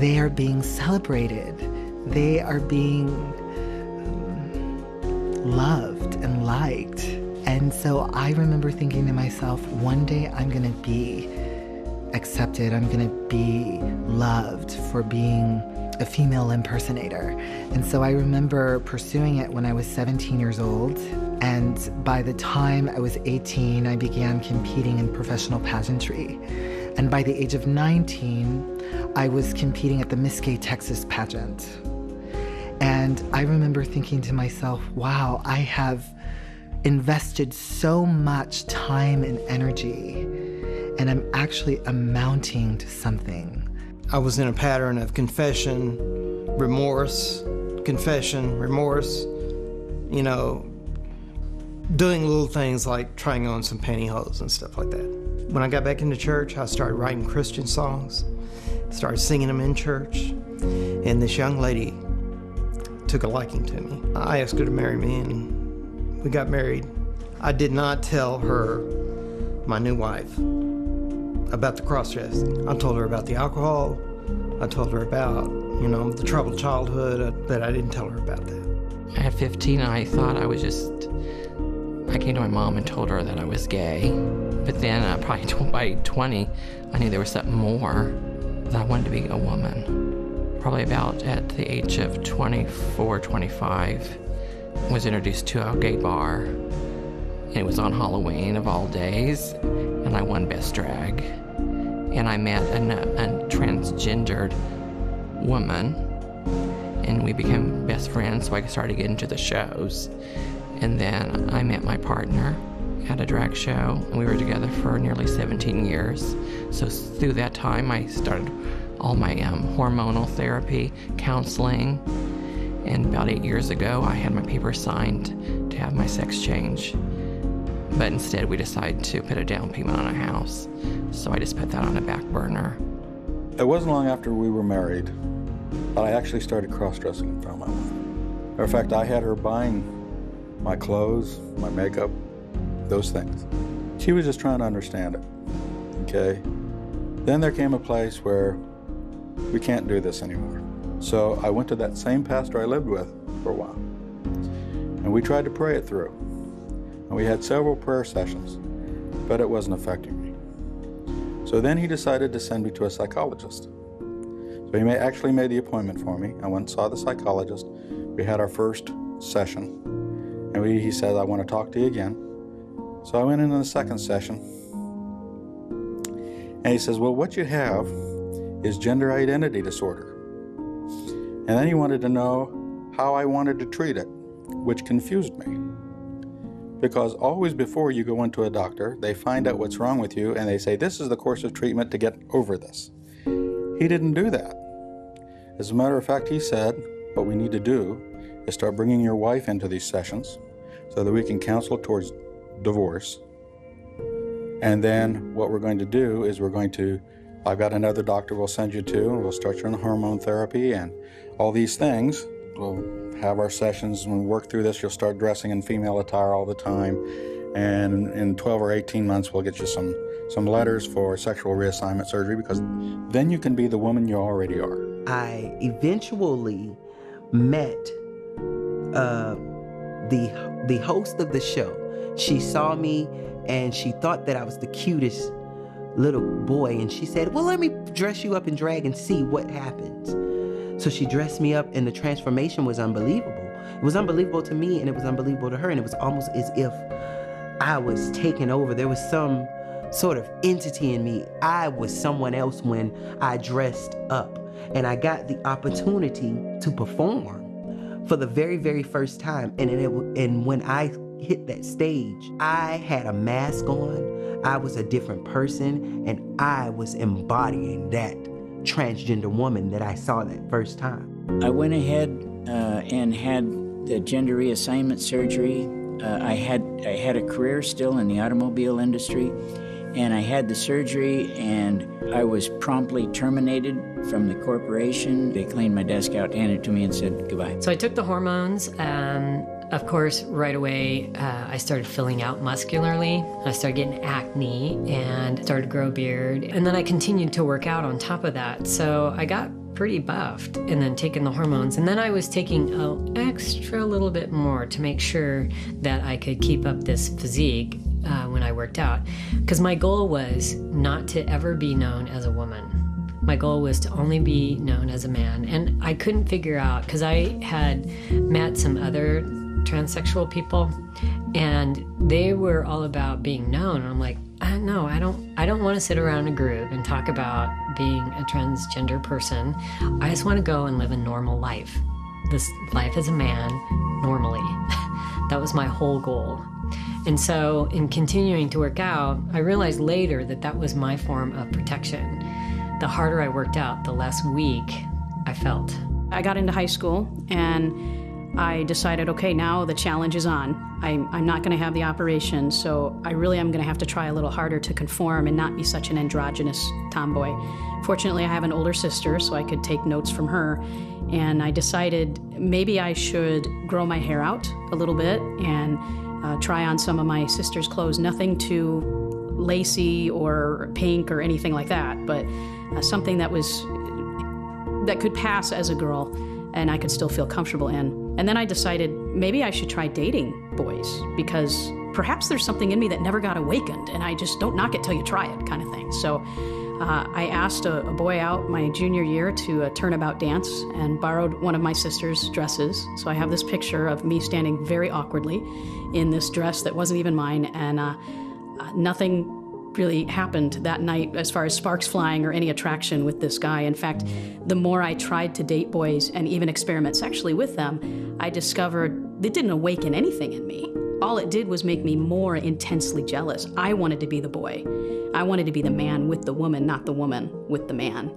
they are being celebrated. They are being loved and liked. And so I remember thinking to myself, one day I'm gonna be accepted, I'm gonna be loved for being a female impersonator. And so I remember pursuing it when I was 17 years old. And by the time I was 18, I began competing in professional pageantry. And by the age of 19, I was competing at the Miss Gay Texas pageant. And I remember thinking to myself, wow, I have invested so much time and energy, and I'm actually amounting to something. I was in a pattern of confession, remorse, doing little things like trying on some pantyhose and stuff like that. When I got back into church, I started writing Christian songs, started singing them in church, and this young lady took a liking to me. I asked her to marry me, and we got married. I did not tell her, my new wife, about the cross-dressing. I told her about the alcohol. I told her about, the troubled childhood, but I didn't tell her about that. At 15, I thought I came to my mom and told her that I was gay. But then probably by 20, I knew there was something more, that I wanted to be a woman. Probably about at the age of 24, 25, was introduced to a gay bar. And it was on Halloween of all days, and I won Best Drag. And I met a transgendered woman, and we became best friends, so I started getting to the shows. And then I met my partner at a drag show, and we were together for nearly 17 years. So through that time, I started all my hormonal therapy, counseling, and about 8 years ago, I had my papers signed to have my sex change. But instead, we decided to put a down payment on a house, so I just put that on a back burner. It wasn't long after we were married that I actually started cross-dressing in front of my wife. In fact, I had her buying my clothes, my makeup, those things. She was just trying to understand it, okay? Then there came a place where we can't do this anymore. So I went to that same pastor I lived with for a while, and we tried to pray it through. And we had several prayer sessions, but it wasn't affecting me. So then he decided to send me to a psychologist. So he actually made the appointment for me. I went and saw the psychologist. We had our first session, and he said, I want to talk to you again. So I went into the second session, and he says, well, what you have is gender identity disorder. And then he wanted to know how I wanted to treat it, which confused me. Because always before you go into a doctor, they find out what's wrong with you and they say, this is the course of treatment to get over this. He didn't do that. As a matter of fact, he said, what we need to do is start bringing your wife into these sessions so that we can counsel towards divorce. And then what we're going to do is I've got another doctor we'll send you to, and we'll start you on hormone therapy and all these things. We'll have our sessions and work through this. You'll start dressing in female attire all the time. And in 12 or 18 months, we'll get you some letters for sexual reassignment surgery, because then you can be the woman you already are. I eventually met the host of the show. She saw me and she thought that I was the cutest little boy, and she said, well, let me dress you up in drag and see what happens. So she dressed me up, and the transformation was unbelievable. It was unbelievable to me, and it was unbelievable to her, and it was almost as if I was taken over. There was some sort of entity in me. I was someone else when I dressed up, and I got the opportunity to perform for the very, very first time. And when I hit that stage, I had a mask on. I was a different person, and I was embodying that transgender woman that I saw that first time. I went ahead and had the gender reassignment surgery. I had a career still in the automobile industry, and I had the surgery, and I was promptly terminated from the corporation. They cleaned my desk out, handed it to me, and said goodbye. So I took the hormones. Of course, right away, I started filling out muscularly. I started getting acne and started to grow a beard. And then I continued to work out on top of that. So I got pretty buffed and then taking the hormones. And then I was taking an extra little bit more to make sure that I could keep up this physique when I worked out. Because my goal was not to ever be known as a woman. My goal was to only be known as a man. And I couldn't figure out, because I had met some other transsexual people, and they were all about being known. And I'm like, no, I don't want to sit around in a group and talk about being a transgender person. I just want to go and live a normal life. This life as a man, normally. That was my whole goal. And so in continuing to work out, I realized later that that was my form of protection. The harder I worked out, the less weak I felt. I got into high school, and I decided, okay, now the challenge is on. I'm not going to have the operation, so I really am going to have to try a little harder to conform and not be such an androgynous tomboy. Fortunately, I have an older sister, so I could take notes from her, and I decided maybe I should grow my hair out a little bit and try on some of my sister's clothes. Nothing too lacy or pink or anything like that, but something that could pass as a girl and I could still feel comfortable in. And then I decided maybe I should try dating boys, because perhaps there's something in me that never got awakened, and I just don't knock it till you try it kind of thing. So I asked a boy out my junior year to a turnabout dance and borrowed one of my sister's dresses. So I have this picture of me standing very awkwardly in this dress that wasn't even mine, and nothing really happened that night as far as sparks flying or any attraction with this guy. In fact, the more I tried to date boys and even experiment sexually with them, I discovered it didn't awaken anything in me. All it did was make me more intensely jealous. I wanted to be the boy. I wanted to be the man with the woman, not the woman with the man.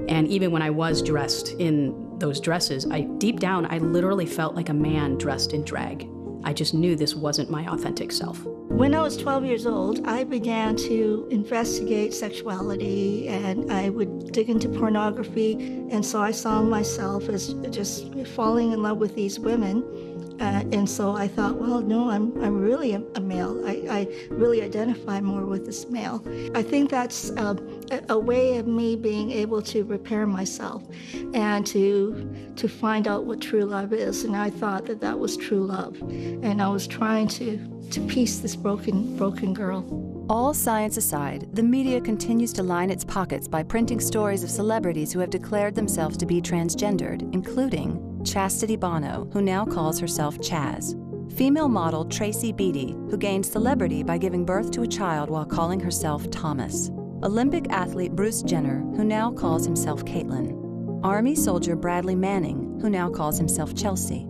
And even when I was dressed in those dresses, deep down, I literally felt like a man dressed in drag. I just knew this wasn't my authentic self. When I was 12 years old, I began to investigate sexuality, and I would dig into pornography, and so I saw myself as just falling in love with these women. And so I thought, well, no, I'm really a male. I really identify more with this male. I think that's a way of me being able to repair myself and to find out what true love is. And I thought that that was true love. And I was trying to piece this broken girl. All science aside, the media continues to line its pockets by printing stories of celebrities who have declared themselves to be transgendered, including Chastity Bono, who now calls herself Chaz; female model Tracy Beatty, who gained celebrity by giving birth to a child while calling herself Thomas; Olympic athlete Bruce Jenner, who now calls himself Caitlyn; Army soldier Bradley Manning, who now calls himself Chelsea.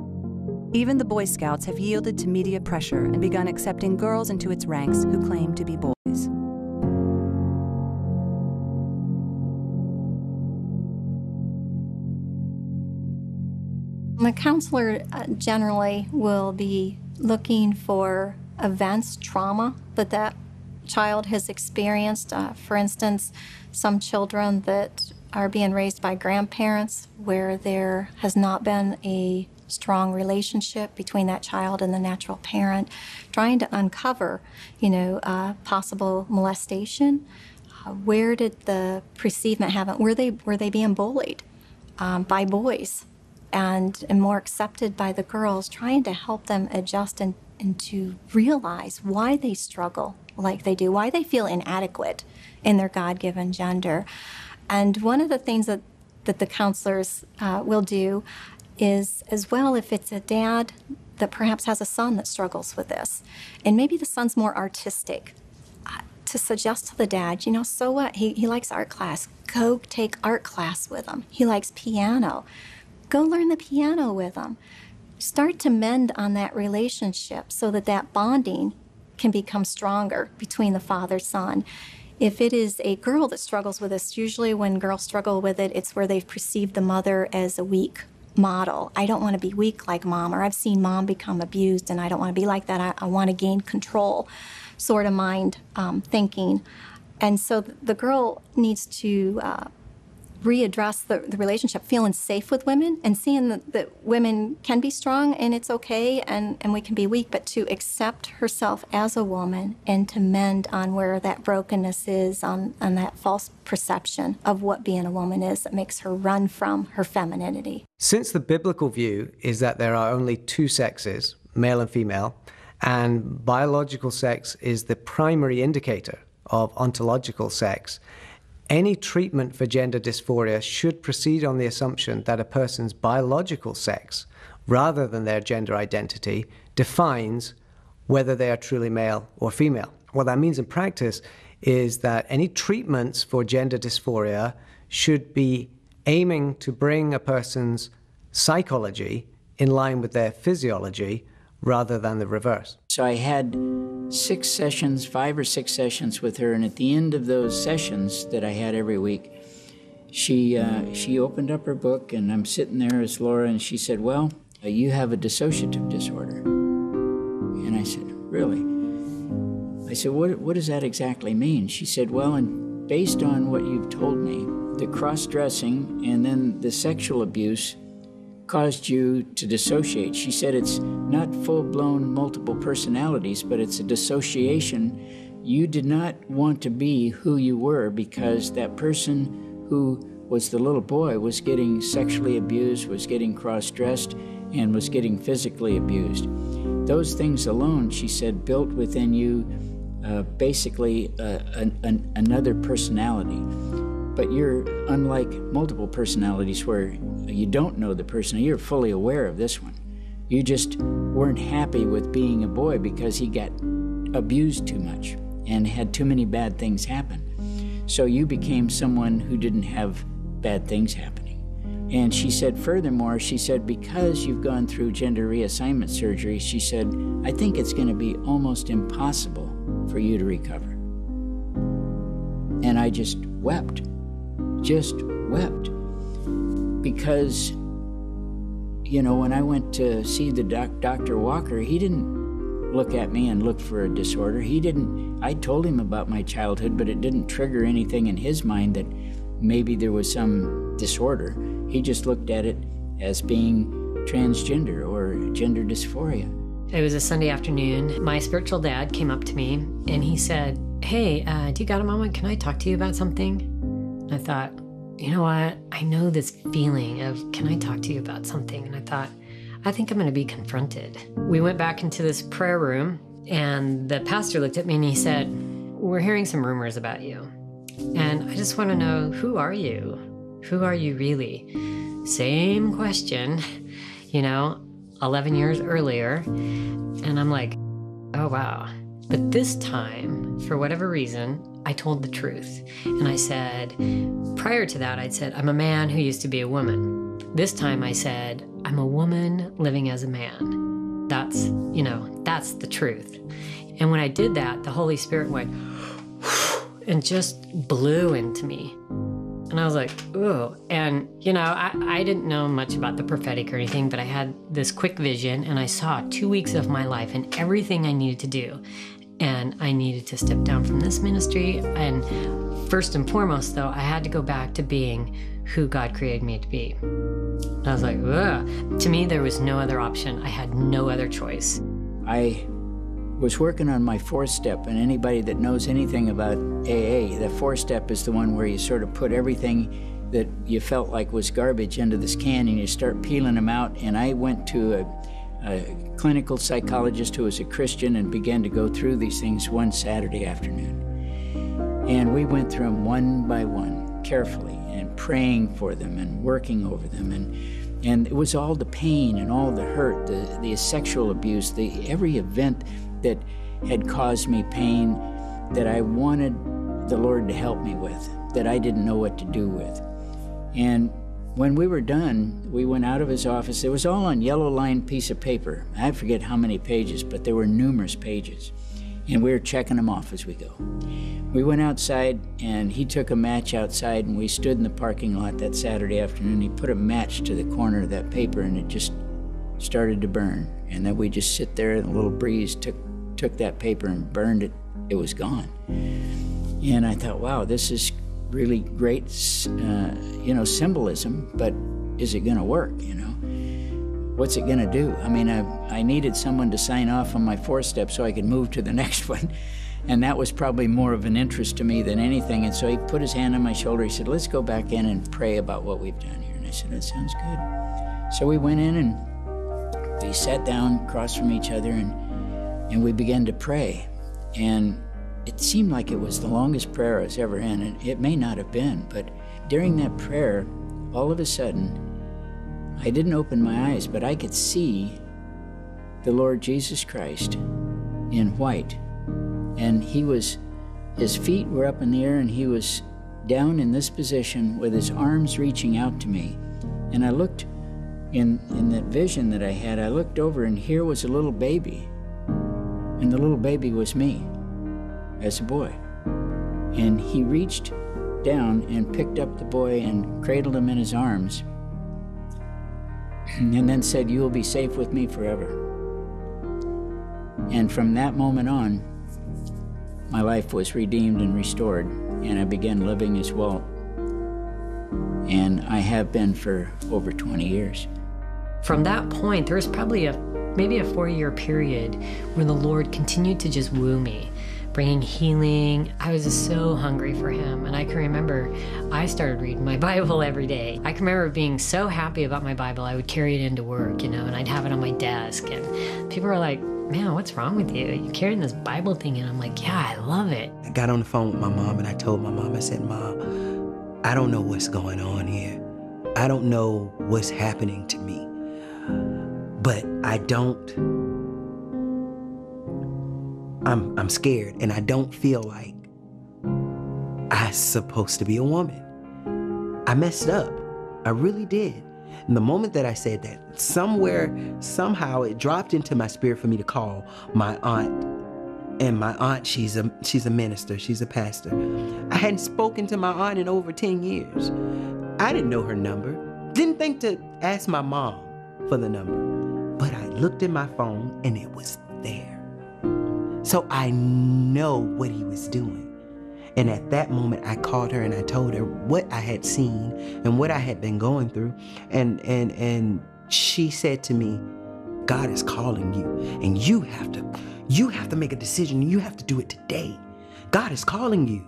Even the Boy Scouts have yielded to media pressure and begun accepting girls into its ranks who claim to be boys. The counselor generally will be looking for events, trauma that that child has experienced. For instance, some children that are being raised by grandparents where there has not been a strong relationship between that child and the natural parent, trying to uncover, possible molestation. Where did the precedent happen? Were they being bullied by boys? and more accepted by the girls, trying to help them adjust and to realize why they struggle like they do, why they feel inadequate in their God-given gender. And one of the things that the counselors will do is, as well, if it's a dad that perhaps has a son that struggles with this, and maybe the son's more artistic, to suggest to the dad, you know, so what? He likes art class. Go take art class with him. He likes piano. Go learn the piano with him. Start to mend on that relationship so that that bonding can become stronger between the father-son. If it is a girl that struggles with this, usually when girls struggle with it, it's where they've perceived the mother as a weak model. I don't want to be weak like mom, or I've seen mom become abused and I don't want to be like that. I want to gain control sort of mind thinking. And so the girl needs to readdress the relationship, feeling safe with women and seeing that women can be strong and it's okay and we can be weak, but to accept herself as a woman and to mend on where that brokenness is, on that false perception of what being a woman is that makes her run from her femininity. Since the biblical view is that there are only two sexes, male and female, and biological sex is the primary indicator of ontological sex, any treatment for gender dysphoria should proceed on the assumption that a person's biological sex, rather than their gender identity, defines whether they are truly male or female. What that means in practice is that any treatments for gender dysphoria should be aiming to bring a person's psychology in line with their physiology rather than the reverse. So I had 6 sessions, 5 or 6 sessions with her, and at the end of those sessions that I had every week, she opened up her book, and I'm sitting there as Laura, and she said, well, you have a dissociative disorder. And I said, really? I said, what does that exactly mean? She said, well, and based on what you've told me, the cross-dressing and then the sexual abuse caused you to dissociate. She said it's not full-blown multiple personalities, but it's a dissociation. You did not want to be who you were because that person who was the little boy was getting sexually abused, was getting cross-dressed, and was getting physically abused. Those things alone, she said, built within you basically another personality. But you're unlike multiple personalities where you don't know the person. You're fully aware of this one. You just weren't happy with being a boy because he got abused too much and had too many bad things happen. So you became someone who didn't have bad things happening. And she said, furthermore, she said, because you've gone through gender reassignment surgery, she said, I think it's going to be almost impossible for you to recover. And I just wept. Just wept. Because, you know, when I went to see the Dr. Walker, he didn't look at me and look for a disorder. I told him about my childhood, but it didn't trigger anything in his mind that maybe there was some disorder. He just looked at it as being transgender or gender dysphoria. It was a Sunday afternoon. My spiritual dad came up to me and he said, hey, do you got a moment? Can I talk to you about something? I thought, you know what? I know this feeling of, can I talk to you about something? And I thought, I think I'm going to be confronted. We went back into this prayer room and the pastor looked at me and he said, we're hearing some rumors about you. And I just want to know, who are you? Who are you really? Same question, you know, 11 years earlier. And I'm like, oh, wow. But this time, for whatever reason, I told the truth. And I said, prior to that, I'd said, I'm a man who used to be a woman. This time I said, I'm a woman living as a man. That's, you know, that's the truth. And when I did that, the Holy Spirit went and just blew into me. And I was like, ooh. And, you know, I didn't know much about the prophetic or anything, but I had this quick vision and I saw 2 weeks of my life and everything I needed to do. And I needed to step down from this ministry. And first and foremost, though, I had to go back to being who God created me to be. And I was like, ugh. To me, there was no other option. I had no other choice. I was working on my 4th step, and anybody that knows anything about AA, the 4th step is the one where you sort of put everything that you felt like was garbage into this can, and you start peeling them out. And I went to a clinical psychologist who was a Christian and began to go through these things one Saturday afternoon. And we went through them one by one, carefully, and praying for them and working over them. And it was all the pain and all the hurt, the sexual abuse, every event that had caused me pain that I wanted the Lord to help me with, that I didn't know what to do with. And when we were done, we went out of his office. It was all on yellow-lined piece of paper. I forget how many pages, but there were numerous pages. And we were checking them off as we go. We went outside, and he took a match outside, and we stood in the parking lot that Saturday afternoon. He put a match to the corner of that paper, and it just started to burn. And then we just sit there, and a little breeze took that paper and burned it. It was gone. And I thought, wow, this is really great, symbolism, but is it gonna work, What's it gonna do? I mean, I needed someone to sign off on my 4th step so I could move to the next one. And that was probably more of an interest to me than anything. And so he put his hand on my shoulder. He said, let's go back in and pray about what we've done here. And I said, that sounds good. So we went in and we sat down across from each other and we began to pray. And it seemed like it was the longest prayer I was ever in. And it may not have been, but during that prayer, all of a sudden, I didn't open my eyes, but I could see the Lord Jesus Christ in white. And his feet were up in the air, and he was down in this position with his arms reaching out to me. And I looked in that vision that I had, I looked over, and here was a little baby. And the little baby was me as a boy. And he reached down and picked up the boy and cradled him in his arms. And then said, you will be safe with me forever. And from that moment on, my life was redeemed and restored, and I began living as Walt. And I have been for over 20 years. From that point, there was probably maybe a 4-year period where the Lord continued to just woo me, bringing healing. I was just so hungry for him. And I can remember I started reading my Bible every day. I can remember being so happy about my Bible, I would carry it into work, and I'd have it on my desk. And people were like, man, what's wrong with you? You're carrying this Bible thing. And I'm like, yeah, I love it. I got on the phone with my mom and I told my mom, I said, Mom, I don't know what's going on here. I don't know what's happening to me. But I'm scared, and I don't feel like I'm supposed to be a woman. I messed up. I really did. And the moment that I said that, somehow it dropped into my spirit for me to call my aunt. And my aunt, she's a minister, she's a pastor. I hadn't spoken to my aunt in over 10 years. I didn't know her number. Didn't think to ask my mom for the number. But I looked at my phone and it was there. So I know what he was doing. And at that moment, I called her and I told her what I had seen and what I had been going through. And she said to me, God is calling you, and you have to make a decision. You have to do it today. God is calling you.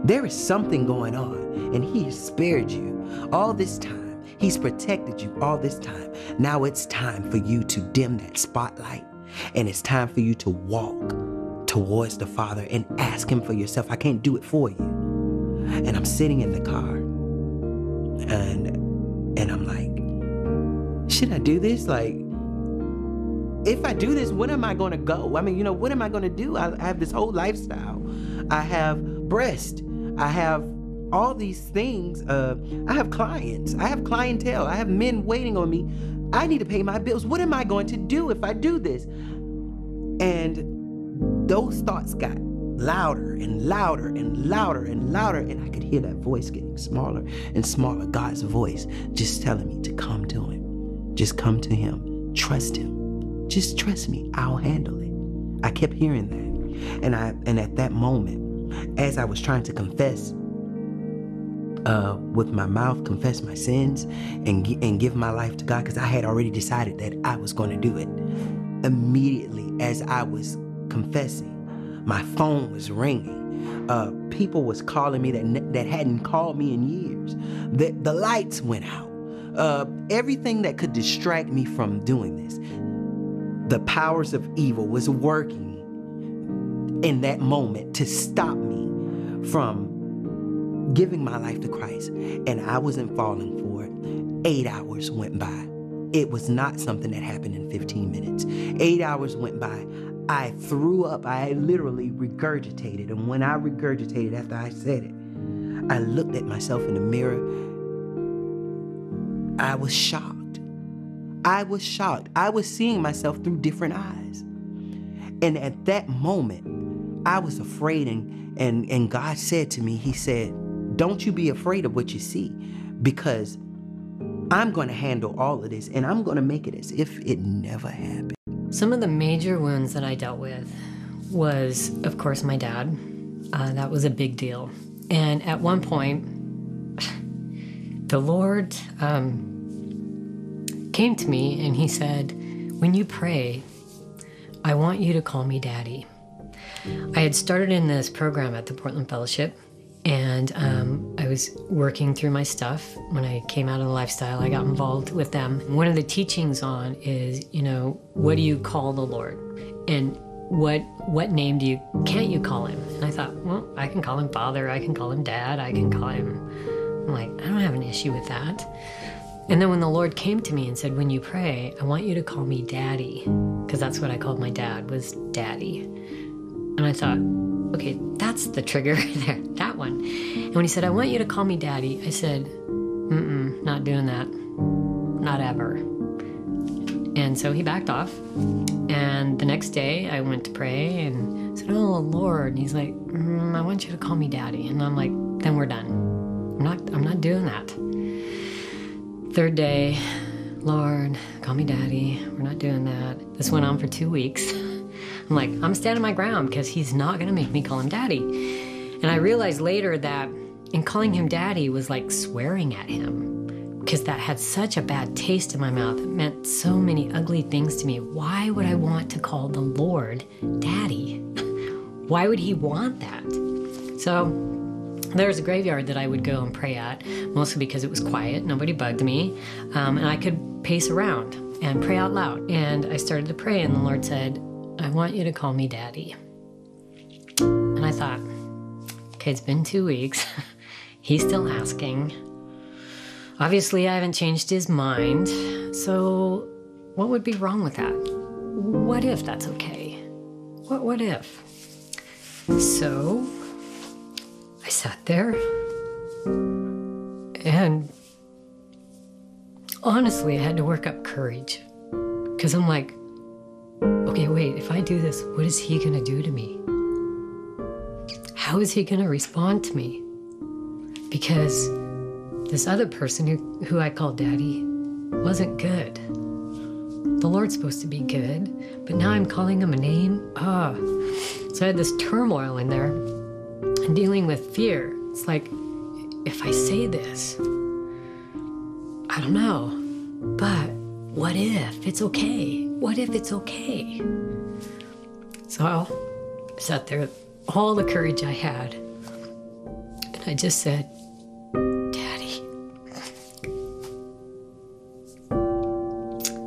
There is something going on, and he has spared you all this time. He's protected you all this time. Now it's time for you to dim that spotlight, and it's time for you to walk towards the Father and ask him for yourself. I can't do it for you. And I'm sitting in the car, and I'm like, should I do this? Like, if I do this, when am I going to go? I mean, what am I going to do? I have this whole lifestyle. I have breast. I have all these things. I have clients. I have clientele. I have men waiting on me. I need to pay my bills. What am I going to do if I do this? And those thoughts got louder and louder and louder and louder, and I could hear that voice getting smaller and smaller. God's voice just telling me to come to him. Just come to him. Trust him. Just trust me, I'll handle it. I kept hearing that. And at that moment, as I was trying to confess with my mouth, confess my sins and give my life to God, because I had already decided that I was going to do it. Immediately as I was confessing, my phone was ringing. people was calling me that hadn't called me in years. The lights went out. Everything that could distract me from doing this. The powers of evil was working in that moment to stop me from giving my life to Christ. And I wasn't falling for it. 8 hours went by. It was not something that happened in 15 minutes. 8 hours went by. I threw up. I literally regurgitated. And when I regurgitated after I said it, I looked at myself in the mirror. I was shocked. I was shocked. I was seeing myself through different eyes. And at that moment, I was afraid, and God said to me, he said, don't you be afraid of what you see, because I'm going to handle all of this, and I'm going to make it as if it never happened. Some of the major wounds that I dealt with was, of course, my dad. That was a big deal. And at one point, the Lord came to me and he said, when you pray, I want you to call me Daddy. I had started in this program at the Portland Fellowship, and I was working through my stuff. When I came out of the lifestyle, I got involved with them. One of the teachings on is, what do you call the Lord? And what name can't you call him? And I thought, well, I can call him Father, I can call him Dad, I can call him, I'm like, I don't have an issue with that. And then when the Lord came to me and said, when you pray, I want you to call me Daddy, because that's what I called my dad, was Daddy. And I thought, okay, that's the trigger there, that one. And when he said, I want you to call me Daddy, I said, not doing that, not ever. And so he backed off. And the next day I went to pray and said, oh, Lord. And he's like, I want you to call me Daddy. And I'm like, then we're done. I'm not doing that. Third day, Lord, call me Daddy. We're not doing that. This went on for 2 weeks. I'm like, I'm standing my ground because he's not going to make me call him Daddy. And I realized later that in calling him Daddy was like swearing at him, because that had such a bad taste in my mouth. It meant so many ugly things to me. Why would I want to call the Lord Daddy? Why would he want that? So there was a graveyard that I would go and pray at, mostly because it was quiet, nobody bugged me, and I could pace around and pray out loud. And I started to pray, and the Lord said, I want you to call me Daddy. And I thought, okay, it's been 2 weeks. He's still asking. Obviously, I haven't changed his mind. So what would be wrong with that? What if that's okay? What if? So I sat there, and honestly, I had to work up courage, because I'm like, okay, wait, if I do this, what is he going to do to me? How is he going to respond to me? Because this other person who I called Daddy wasn't good. The Lord's supposed to be good, but now I'm calling him a name. So I had this turmoil in there and dealing with fear. It's like, if I say this, I don't know, but what if it's okay? What if it's okay? So I sat there, all the courage I had, and I just said, Daddy.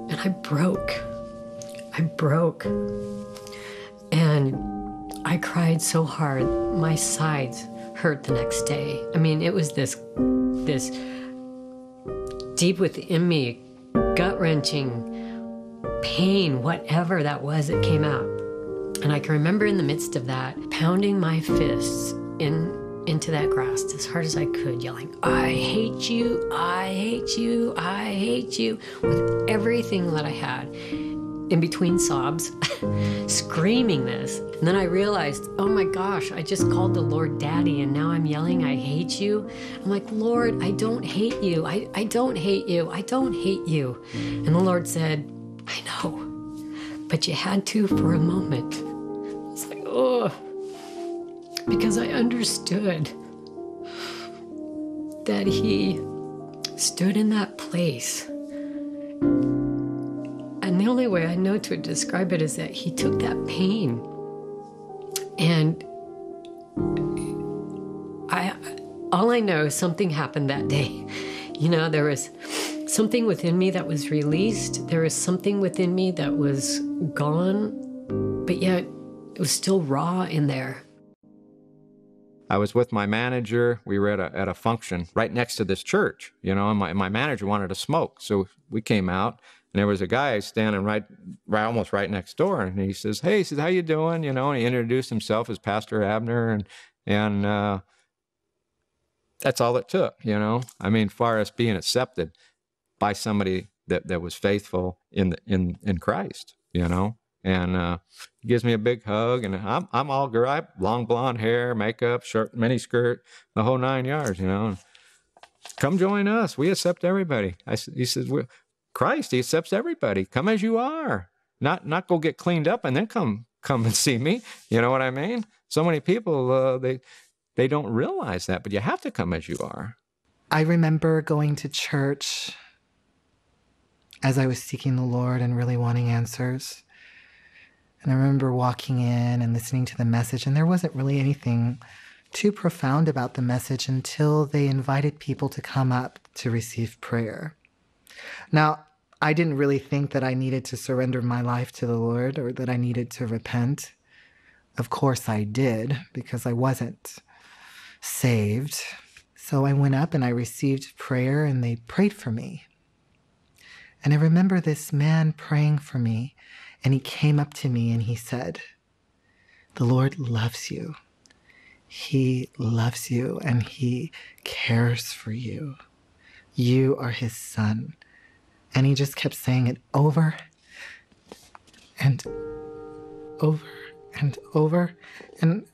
And I broke. And I cried so hard, my sides hurt the next day. I mean, it was this deep within me, gut-wrenching pain, whatever that was, it came out. And I can remember in the midst of that, pounding my fists into that grass as hard as I could, yelling, I hate you, I hate you, I hate you, with everything that I had. In between sobs, screaming this. And then I realized, oh my gosh, I just called the Lord Daddy, and now I'm yelling, I hate you. I'm like, Lord, I don't hate you. I don't hate you. I don't hate you. And the Lord said, I know, but you had to for a moment. It's like, oh, because I understood that he stood in that place. And the only way I know to describe it is that he took that pain and all I know is something happened that day. You know, there was something within me that was released. There was something within me that was gone, but yet it was still raw in there. I was with my manager. We were at a function right next to this church, you know, and my manager wanted to smoke. So we came out, and there was a guy standing right almost right next door, and he says, "Hey," he says, "how you doing?" You know, and he introduced himself as Pastor Abner, and that's all it took, you know. I mean, far as being accepted by somebody that was faithful in Christ, you know. And he gives me a big hug, and I'm all girl, long blonde hair, makeup, short mini skirt, the whole 9 yards, you know. And, come join us. We accept everybody. He says, Christ, he accepts everybody. Come as you are. Not go get cleaned up and then come and see me. You know what I mean? So many people they don't realize that, but you have to come as you are. I remember going to church as I was seeking the Lord and really wanting answers. And I remember walking in and listening to the message, and there wasn't really anything too profound about the message until they invited people to come up to receive prayer. Now, I didn't really think that I needed to surrender my life to the Lord or that I needed to repent. Of course I did, because I wasn't saved. So I went up and I received prayer, and they prayed for me. And I remember this man praying for me, and he came up to me and he said, "The Lord loves you. He loves you and he cares for you. You are his son." And he just kept saying it over and over and over. And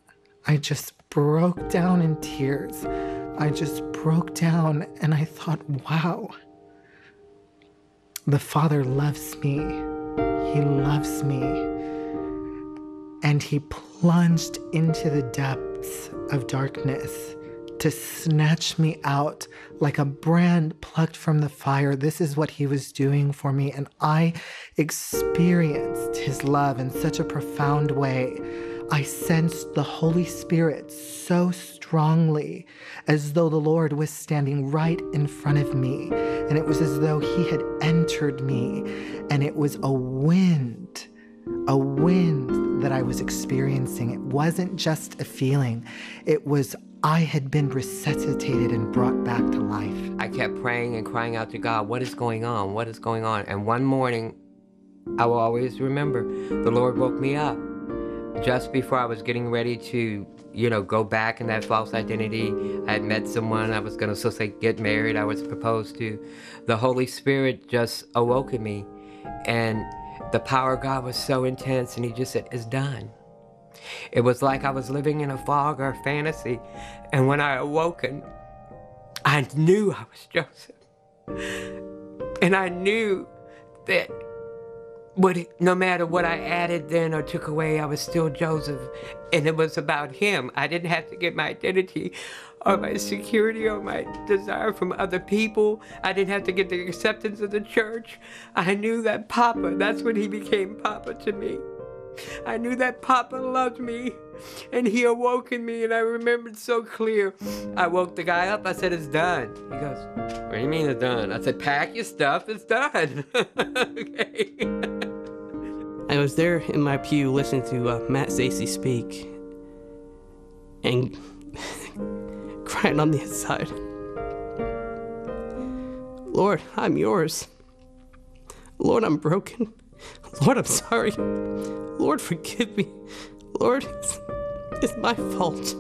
I just broke down in tears. I just broke down, and I thought, wow, the Father loves me. He loves me. And he plunged into the depths of darkness to snatch me out like a brand plucked from the fire. This is what he was doing for me. And I experienced his love in such a profound way. I sensed the Holy Spirit so strongly, as though the Lord was standing right in front of me. And it was as though he had entered me, and it was a wind that I was experiencing. It wasn't just a feeling. It was, I had been resuscitated and brought back to life. I kept praying and crying out to God, what is going on? What is going on? And one morning, I will always remember, the Lord woke me up just before I was getting ready to, go back in that false identity. I had met someone, I was going to get married, I was proposed to. The Holy Spirit just awoke in me, and the power of God was so intense, and he just said, it's done. It was like I was living in a fog or a fantasy, and when I awoken, I knew I was Joseph. And I knew that no matter what I added then or took away, I was still Joseph. And it was about him. I didn't have to get my identity or my security or my desire from other people. I didn't have to get the acceptance of the church. I knew that Papa, that's when he became Papa to me. I knew that Papa loved me, and he awoke in me, and I remembered so clear. I woke the guy up, I said, it's done. He goes, what do you mean it's done? I said, pack your stuff, it's done. Okay. I was there in my pew listening to Matt Stacey speak and crying on the inside. Lord, I'm yours. Lord, I'm broken. Lord, I'm sorry. Lord, forgive me. Lord, it's my fault.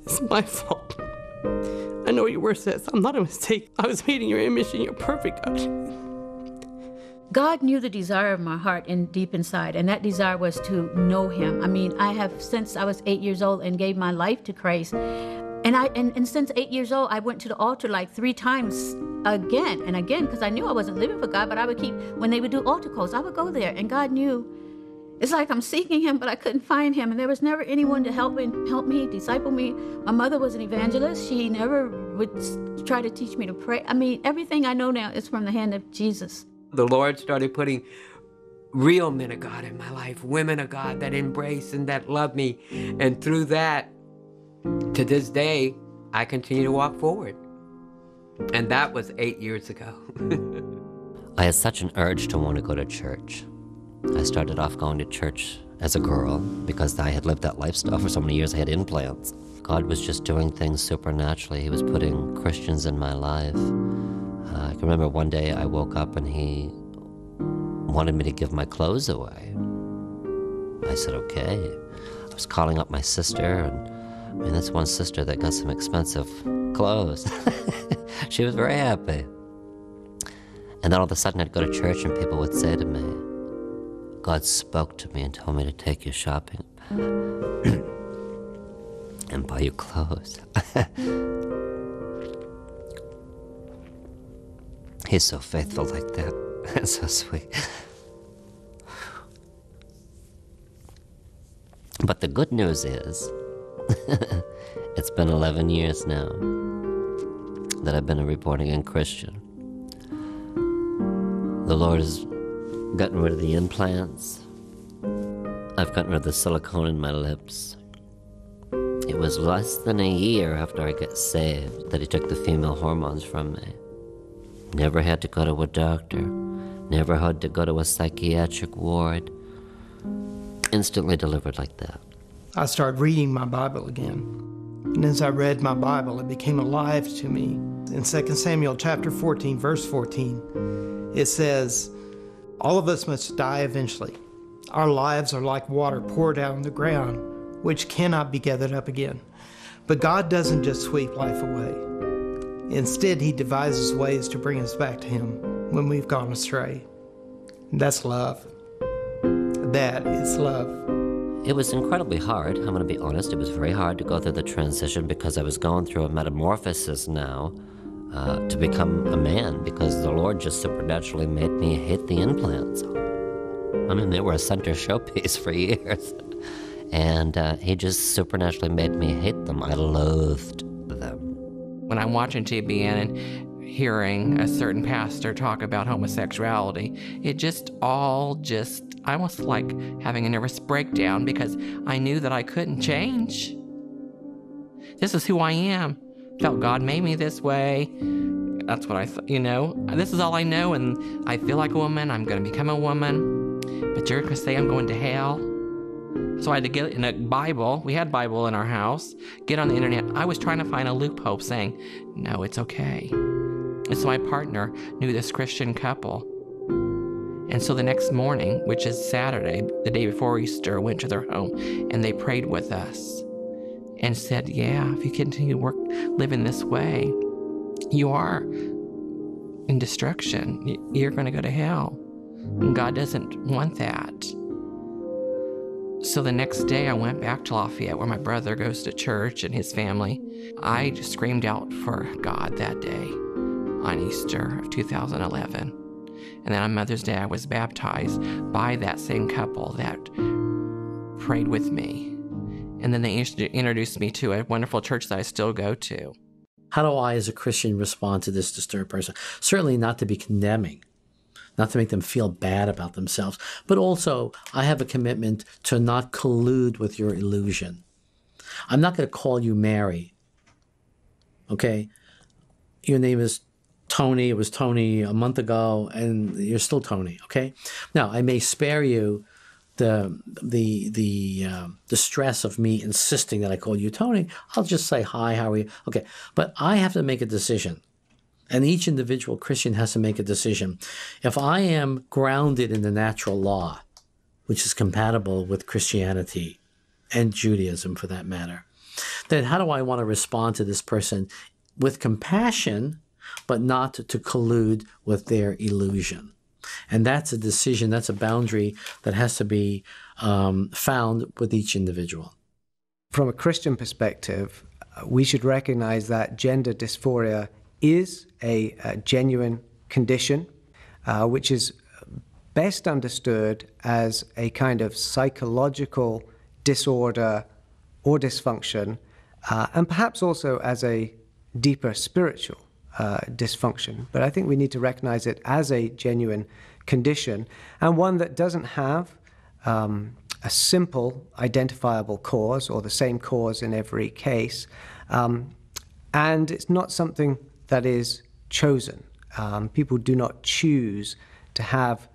It's my fault. I know your word says I'm not a mistake. I was made in your image and you're perfect, God. God knew the desire of my heart deep inside, and that desire was to know him. I mean, I have, since I was 8 years old and gave my life to Christ, and since 8 years old, I went to the altar like 3 times again and again, because I knew I wasn't living for God, but I would keep, when they would do altar calls, I would go there, and God knew. It's like I'm seeking him, but I couldn't find him, and there was never anyone to help me, disciple me. My mother was an evangelist. She never would try to teach me to pray. I mean, everything I know now is from the hand of Jesus. The Lord started putting real men of God in my life, women of God that embrace and that love me. And through that, To this day, I continue to walk forward. And that was 8 years ago. I had such an urge to want to go to church. I started off going to church as a girl because I had lived that lifestyle for so many years. I had implants. God was just doing things supernaturally. He was putting Christians in my life. I can remember one day I woke up and he wanted me to give my clothes away. I said, okay. I was calling up my sister, and I mean, that's one sister that got some expensive clothes. She was very happy. And then all of a sudden I'd go to church and people would say to me, God spoke to me and told me to take you shopping and buy you clothes. He's so faithful like that. That's so sweet. But the good news is, it's been 11 years now that I've been a reborn-again Christian. The Lord has gotten rid of the implants. I've gotten rid of the silicone in my lips. It was less than a year after I got saved that he took the female hormones from me. Never had to go to a doctor. Never had to go to a psychiatric ward. Instantly delivered like that. I started reading my Bible again. And as I read my Bible, it became alive to me. In 2 Samuel chapter 14, verse 14, it says, all of us must die eventually. Our lives are like water poured out on the ground, which cannot be gathered up again. But God doesn't just sweep life away. Instead, he devises ways to bring us back to him when we've gone astray. That's love. That is love. It was incredibly hard, I'm going to be honest. It was very hard to go through the transition because I was going through a metamorphosis now to become a man, because the Lord just supernaturally made me hate the implants. I mean, they were a center showpiece for years. And he just supernaturally made me hate them. I loathed them. When I'm watching TV and hearing a certain pastor talk about homosexuality, it just I almost like having a nervous breakdown because I knew that I couldn't change. This is who I am. Felt God made me this way. That's what I thought, this is all I know, and I feel like a woman. I'm going to become a woman. But you're going to say I'm going to hell? So I had to get in a Bible. We had Bible in our house. Get on the internet. I was trying to find a loophole saying, no, it's okay. And so my partner knew this Christian couple. And so the next morning, which is Saturday, the day before Easter, I went to their home and they prayed with us and said, yeah, if you continue to living this way, you are in destruction. You're going to go to hell. And God doesn't want that. So the next day I went back to Lafayette where my brother goes to church and his family. I just screamed out for God that day on Easter of 2011. And then on Mother's Day I was baptized by that same couple that prayed with me. And then they introduced me to a wonderful church that I still go to. How do I as a Christian respond to this disturbed person? Certainly not to be condemning. Not to make them feel bad about themselves, but also I have a commitment to not collude with your illusion. I'm not going to call you Mary, okay? Your name is Tony. It was Tony a month ago, and you're still Tony, okay? Now, I may spare you the stress of me insisting that I call you Tony. I'll just say, hi, how are you? Okay, but I have to make a decision. And each individual Christian has to make a decision. If I am grounded in the natural law, which is compatible with Christianity and Judaism for that matter, then how do I want to respond to this person with compassion, but not to collude with their illusion? And that's a decision, that's a boundary that has to be found with each individual. From a Christian perspective, we should recognize that gender dysphoria is a genuine condition, which is best understood as a kind of psychological disorder or dysfunction, and perhaps also as a deeper spiritual dysfunction. But I think we need to recognize it as a genuine condition, and one that doesn't have a simple identifiable cause or the same cause in every case. And it's not something that is chosen. People do not choose to have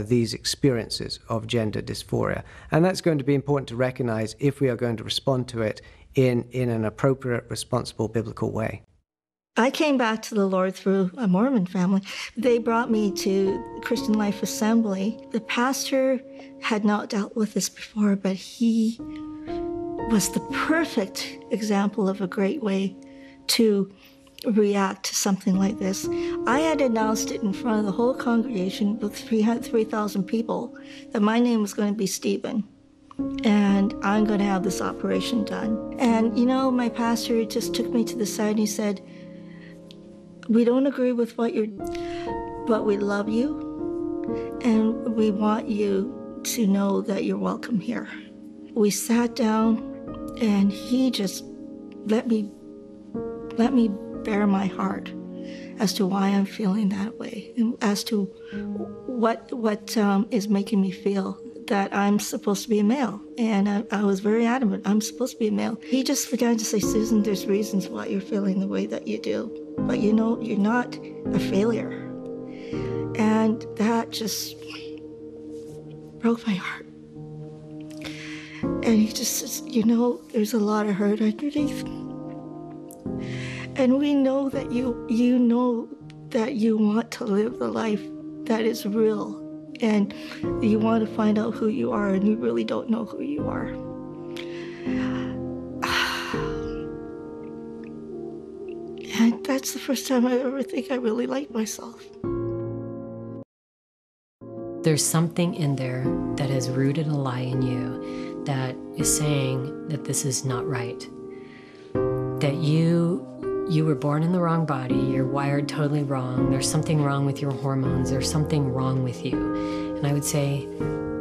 these experiences of gender dysphoria. And that's going to be important to recognize if we are going to respond to it in an appropriate, responsible, biblical way. I came back to the Lord through a Mormon family. They brought me to Christian Life Assembly. The pastor had not dealt with this before, but he was the perfect example of a great way to react to something like this. I had announced it in front of the whole congregation with 3,000 people that my name was going to be Stephen, and I'm going to have this operation done. And you know, my pastor just took me to the side and he said, "We don't agree with what you're, but we love you, and we want you to know that you're welcome here." We sat down, and he just let me bare my heart as to why I'm feeling that way, and as to what is making me feel that I'm supposed to be a male. And I was very adamant, I'm supposed to be a male. He just began to say, "Susan, there's reasons why you're feeling the way that you do, but you know, you're not a failure." And that just broke my heart. And he just says, "You know, there's a lot of hurt underneath. And we know that you know that you want to live the life that is real, and you want to find out who you are, and you really don't know who you are." And that's the first time I ever think I really liked myself. There's something in there that has rooted a lie in you that is saying that this is not right, that you were born in the wrong body, you're wired totally wrong, there's something wrong with your hormones, there's something wrong with you. And I would say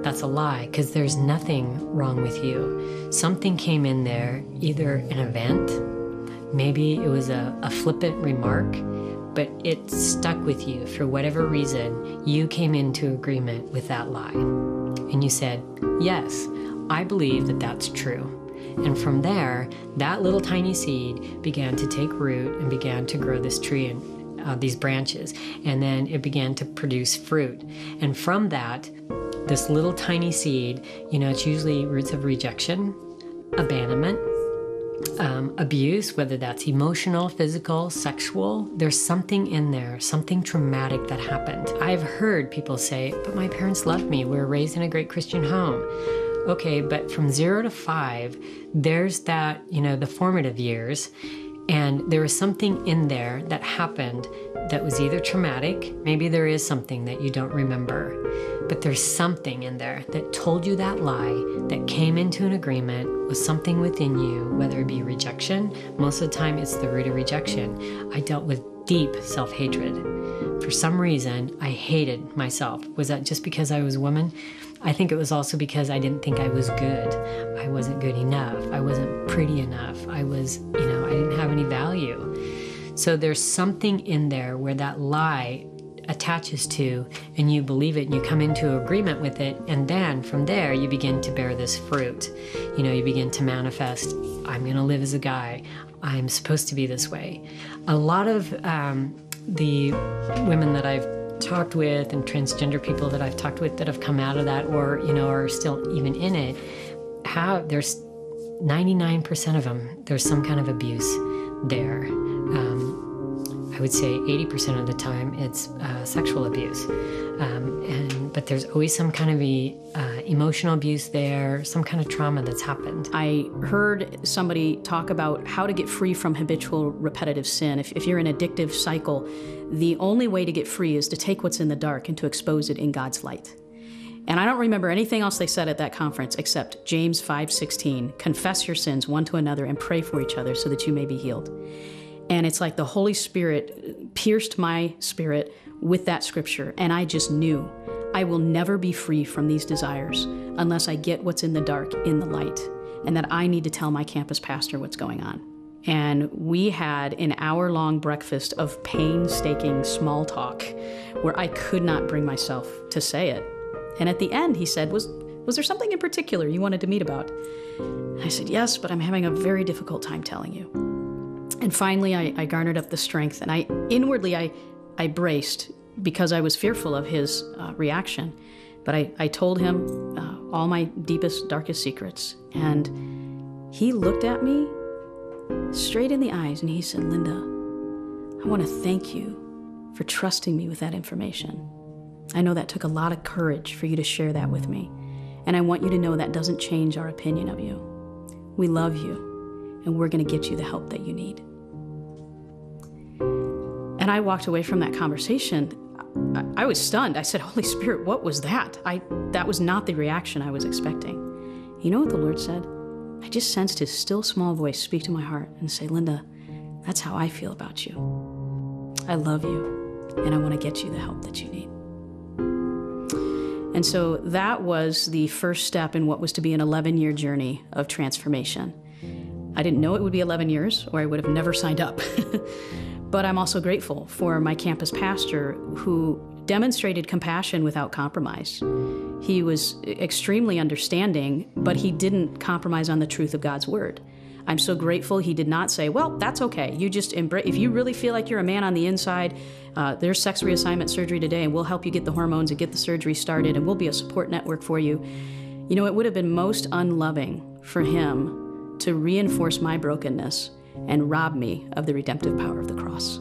that's a lie, because there's nothing wrong with you. Something came in there, either an event, maybe it was a flippant remark, but it stuck with you for whatever reason. You came into agreement with that lie. And you said, "Yes, I believe that that's true." And from there, that little tiny seed began to take root and began to grow this tree and these branches. And then it began to produce fruit. And from that, this little tiny seed, you know, it's usually roots of rejection, abandonment, abuse, whether that's emotional, physical, sexual. There's something in there, something traumatic that happened. I've heard people say, "But my parents loved me. We were raised in a great Christian home." Okay, but from 0 to 5, there's that, you know, the formative years, and there was something in there that happened that was either traumatic, maybe there is something that you don't remember, but there's something in there that told you that lie, that came into an agreement with something within you, whether it be rejection. Most of the time, it's the root of rejection. I dealt with deep self-hatred. For some reason, I hated myself. Was that just because I was a woman? I think it was also because I didn't think I was good. I wasn't good enough. I wasn't pretty enough. I was, you know, I didn't have any value. So there's something in there where that lie attaches to, and you believe it, and you come into agreement with it, and then from there you begin to bear this fruit. You know, you begin to manifest, I'm going to live as a guy. I'm supposed to be this way. A lot of the women that I've talked with and transgender people that I've talked with that have come out of that, or, you know, are still even in it, there's 99% of them, there's some kind of abuse there. I would say 80% of the time it's sexual abuse. But there's always some kind of emotional abuse there, some kind of trauma that's happened. I heard somebody talk about how to get free from habitual repetitive sin. If you're in an addictive cycle, the only way to get free is to take what's in the dark and to expose it in God's light. And I don't remember anything else they said at that conference except James 5:16, confess your sins one to another and pray for each other so that you may be healed. And it's like the Holy Spirit pierced my spirit with that scripture, and I just knew I will never be free from these desires unless I get what's in the dark in the light, and that I need to tell my campus pastor what's going on. And we had an hour-long breakfast of painstaking small talk where I could not bring myself to say it. And at the end, he said, Was there something in particular you wanted to meet about? I said, yes, but I'm having a very difficult time telling you. And finally, I garnered up the strength, and inwardly I braced because I was fearful of his reaction. But I told him all my deepest, darkest secrets. And he looked at me straight in the eyes, and he said, Linda, I want to thank you for trusting me with that information. I know that took a lot of courage for you to share that with me. And I want you to know that doesn't change our opinion of you. We love you, and we're going to get you the help that you need. And I walked away from that conversation. I was stunned. I said, Holy Spirit, what was that? That was not the reaction I was expecting. You know what the Lord said? I just sensed his still small voice speak to my heart and say, Linda, that's how I feel about you. I love you, and I want to get you the help that you need. And so that was the first step in what was to be an 11-year journey of transformation. I didn't know it would be 11 years, or I would have never signed up. But I'm also grateful for my campus pastor who demonstrated compassion without compromise. He was extremely understanding, but he didn't compromise on the truth of God's word. I'm so grateful he did not say, well, that's okay. You just embrace, if you really feel like you're a man on the inside, there's sex reassignment surgery today, and we'll help you get the hormones and get the surgery started, and we'll be a support network for you. You know, it would have been most unloving for him to reinforce my brokenness and rob me of the redemptive power of the cross.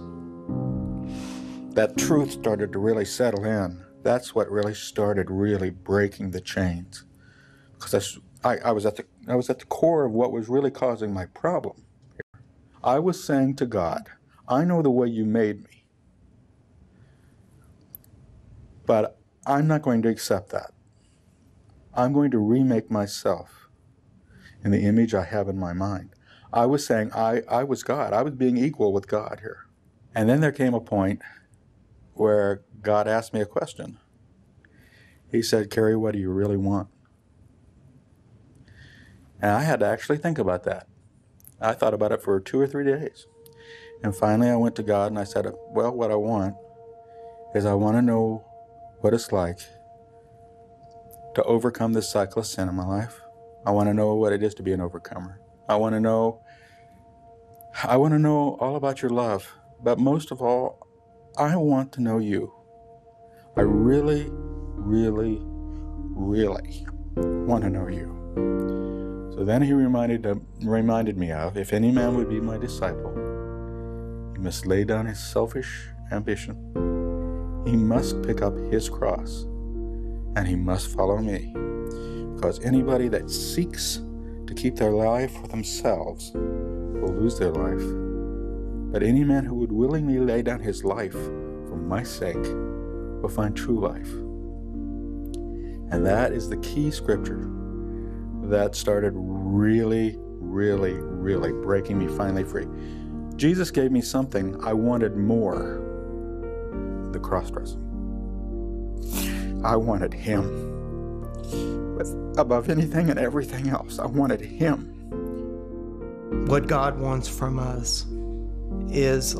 That truth started to really settle in. That's what really started really breaking the chains. Because I was at the core of what was really causing my problem. I was saying to God, I know the way you made me, but I'm not going to accept that. I'm going to remake myself in the image I have in my mind. I was saying I was God. I was being equal with God here. And then there came a point where God asked me a question. He said, Kerry, what do you really want? And I had to actually think about that. I thought about it for 2 or 3 days. And finally I went to God and I said, well, what I want is I want to know what it's like to overcome this cycle of sin in my life. I want to know what it is to be an overcomer. I want to know all about your love. But most of all, I want to know you. I really, really, really want to know you. So then he reminded me of, if any man would be my disciple, he must lay down his selfish ambition. He must pick up his cross, and he must follow me. Because anybody that seeks to keep their life for themselves will lose their life. But any man who would willingly lay down his life for my sake will find true life. And that is the key scripture that started really, really, really breaking me finally free. Jesus gave me something I wanted more, the cross-dressing. I wanted him. Above anything and everything else, I wanted him. What God wants from us is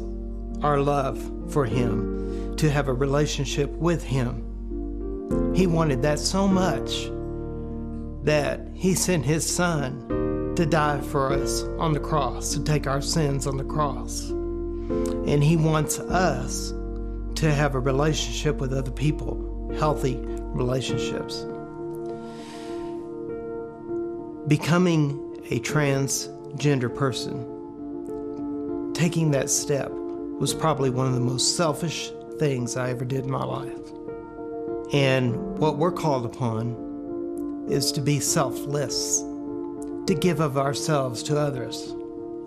our love for him, to have a relationship with him. He wanted that so much that he sent his son to die for us on the cross, to take our sins on the cross. And he wants us to have a relationship with other people, healthy relationships. Becoming a transgender person, taking that step was probably one of the most selfish things I ever did in my life. And what we're called upon is to be selfless, to give of ourselves to others,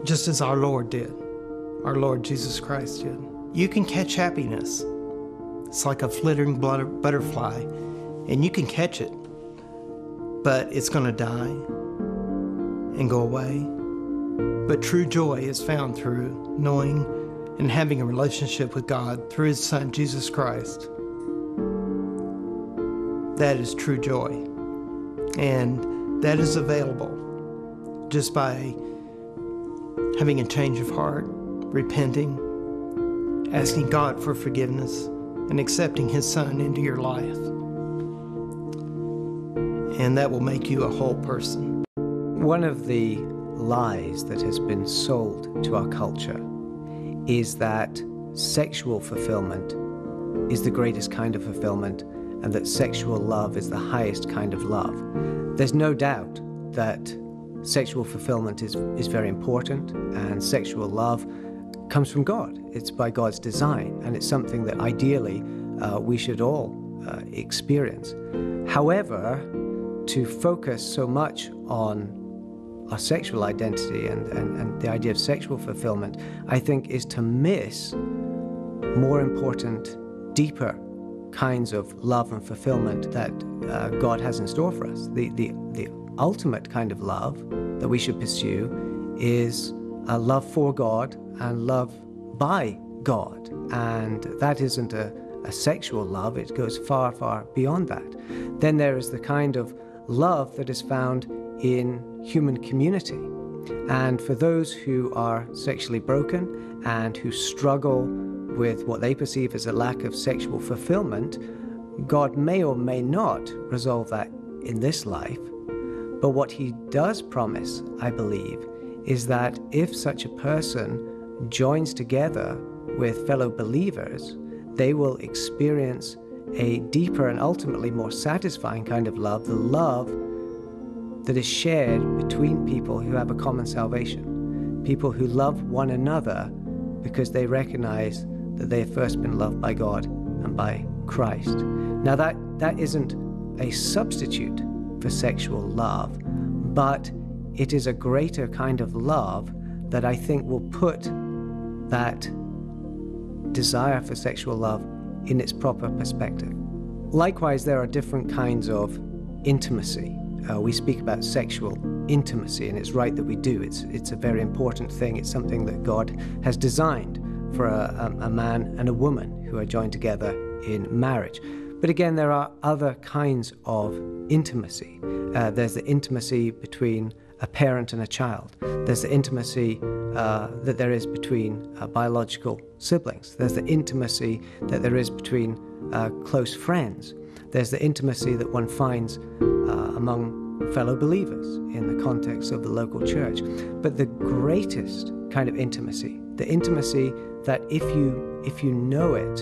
just as our Lord did, our Lord Jesus Christ did. You can catch happiness. It's like a flittering butterfly, and you can catch it, but it's going to die and go away. But true joy is found through knowing and having a relationship with God through his Son, Jesus Christ. That is true joy. And that is available just by having a change of heart, repenting, asking God for forgiveness, and accepting his Son into your life. and that will make you a whole person. One of the lies that has been sold to our culture is that sexual fulfillment is the greatest kind of fulfillment and that sexual love is the highest kind of love. There's no doubt that sexual fulfillment is very important, and sexual love comes from God. It's by God's design, and it's something that ideally we should all experience. However, to focus so much on our sexual identity and the idea of sexual fulfillment, I think, is to miss more important, deeper kinds of love and fulfillment that God has in store for us. The ultimate kind of love that we should pursue is a love for God and love by God. And that isn't a sexual love, it goes far, far beyond that. Then there is the kind of love that is found in human community. And for those who are sexually broken and who struggle with what they perceive as a lack of sexual fulfillment, God may or may not resolve that in this life. But what he does promise, I believe, is that if such a person joins together with fellow believers, they will experience a deeper and ultimately more satisfying kind of love, the love that is shared between people who have a common salvation, people who love one another because they recognize that they have first been loved by God and by Christ. Now that isn't a substitute for sexual love, but it is a greater kind of love that I think will put that desire for sexual love in its proper perspective. Likewise, there are different kinds of intimacy. We speak about sexual intimacy, and it's right that we do. It's a very important thing. It's something that God has designed for a man and a woman who are joined together in marriage. But again, there are other kinds of intimacy. There's the intimacy between a parent and a child. There's the intimacy that there is between biological siblings. There's the intimacy that there is between close friends. There's the intimacy that one finds among fellow believers in the context of the local church. But the greatest kind of intimacy, the intimacy that if you know it,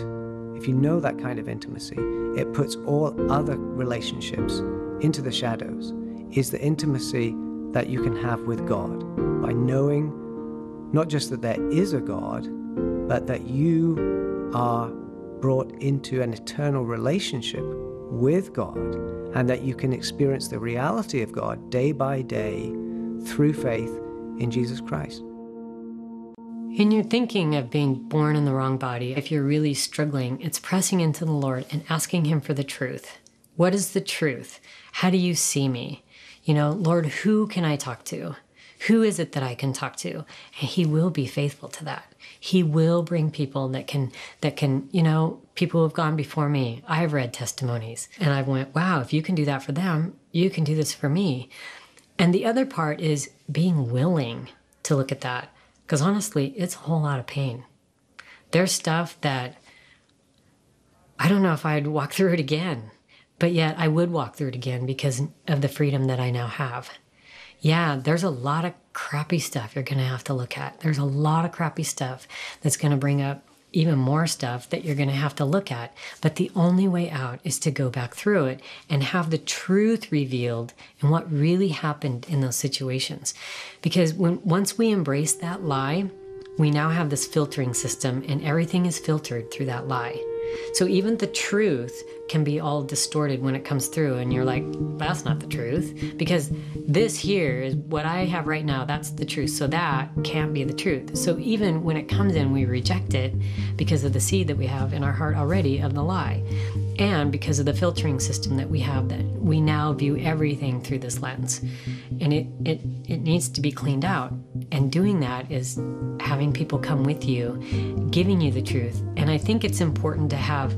if you know that kind of intimacy, it puts all other relationships into the shadows, is the intimacy that you can have with God by knowing not just that there is a God, but that you are brought into an eternal relationship with God, and that you can experience the reality of God day by day through faith in Jesus Christ. In your thinking of being born in the wrong body, if you're really struggling, it's pressing into the Lord and asking him for the truth. What is the truth? How do you see me? Lord, who can I talk to? Who is it that I can talk to? And he will be faithful to that. He will bring people that can, people who have gone before me. I've read testimonies and I went, wow, if you can do that for them, you can do this for me. And the other part is being willing to look at that. Because honestly, it's a whole lot of pain. There's stuff that I don't know if I'd walk through it again, but yet I would walk through it again because of the freedom that I now have. Yeah, there's a lot of crappy stuff you're going to have to look at. There's a lot of crappy stuff that's going to bring up even more stuff that you're going to have to look at. But the only way out is to go back through it and have the truth revealed and what really happened in those situations. Because once we embrace that lie, we now have this filtering system, and everything is filtered through that lie. So even the truth can be all distorted when it comes through, and you're like, that's not the truth, because this here is what I have right now, that's the truth, so that can't be the truth. So even when it comes in, we reject it because of the seed that we have in our heart already of the lie, and because of the filtering system that we have, that we now view everything through this lens, and it needs to be cleaned out. And doing that is having people come with you, giving you the truth. And I think it's important to have,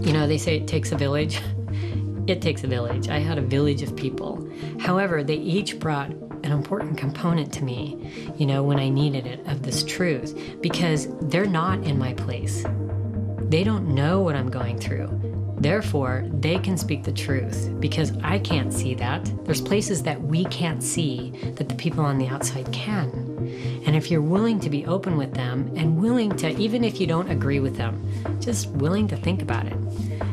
they say it takes a village. It takes a village. I had a village of people. However, they each brought an important component to me, when I needed it, of this truth, because they're not in my place. They don't know what I'm going through. Therefore, they can speak the truth because I can't see that. There's places that we can't see that the people on the outside can. And if you're willing to be open with them and willing to, even if you don't agree with them, just willing to think about it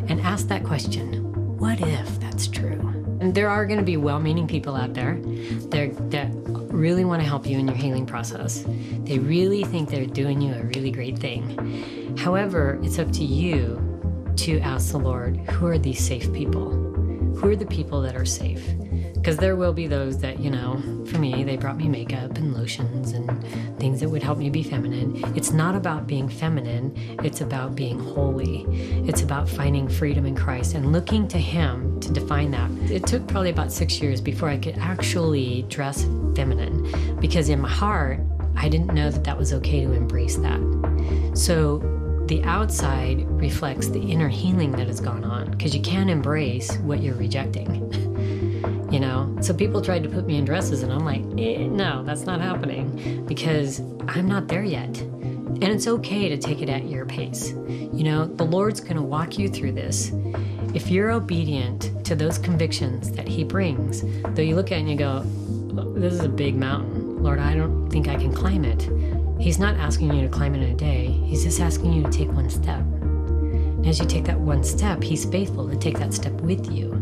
and ask that question, what if that's true? And there are going to be well-meaning people out there that really want to help you in your healing process. They really think they're doing you a really great thing. However, it's up to you to ask the Lord, who are these safe people? Who are the people that are safe? Because there will be those that, you know, for me, they brought me makeup and lotions and things that would help me be feminine. It's not about being feminine, it's about being holy. It's about finding freedom in Christ and looking to Him to define that. It took probably about 6 years before I could actually dress feminine, because in my heart, I didn't know that that was okay to embrace that. So the outside reflects the inner healing that has gone on, because you can't embrace what you're rejecting. You know, so people tried to put me in dresses and I'm like, no, that's not happening, because I'm not there yet. And it's okay to take it at your pace. You know, the Lord's going to walk you through this. If you're obedient to those convictions that He brings, though you look at it and you go, this is a big mountain. Lord, I don't think I can climb it. He's not asking you to climb it in a day. He's just asking you to take one step. And as you take that one step, He's faithful to take that step with you.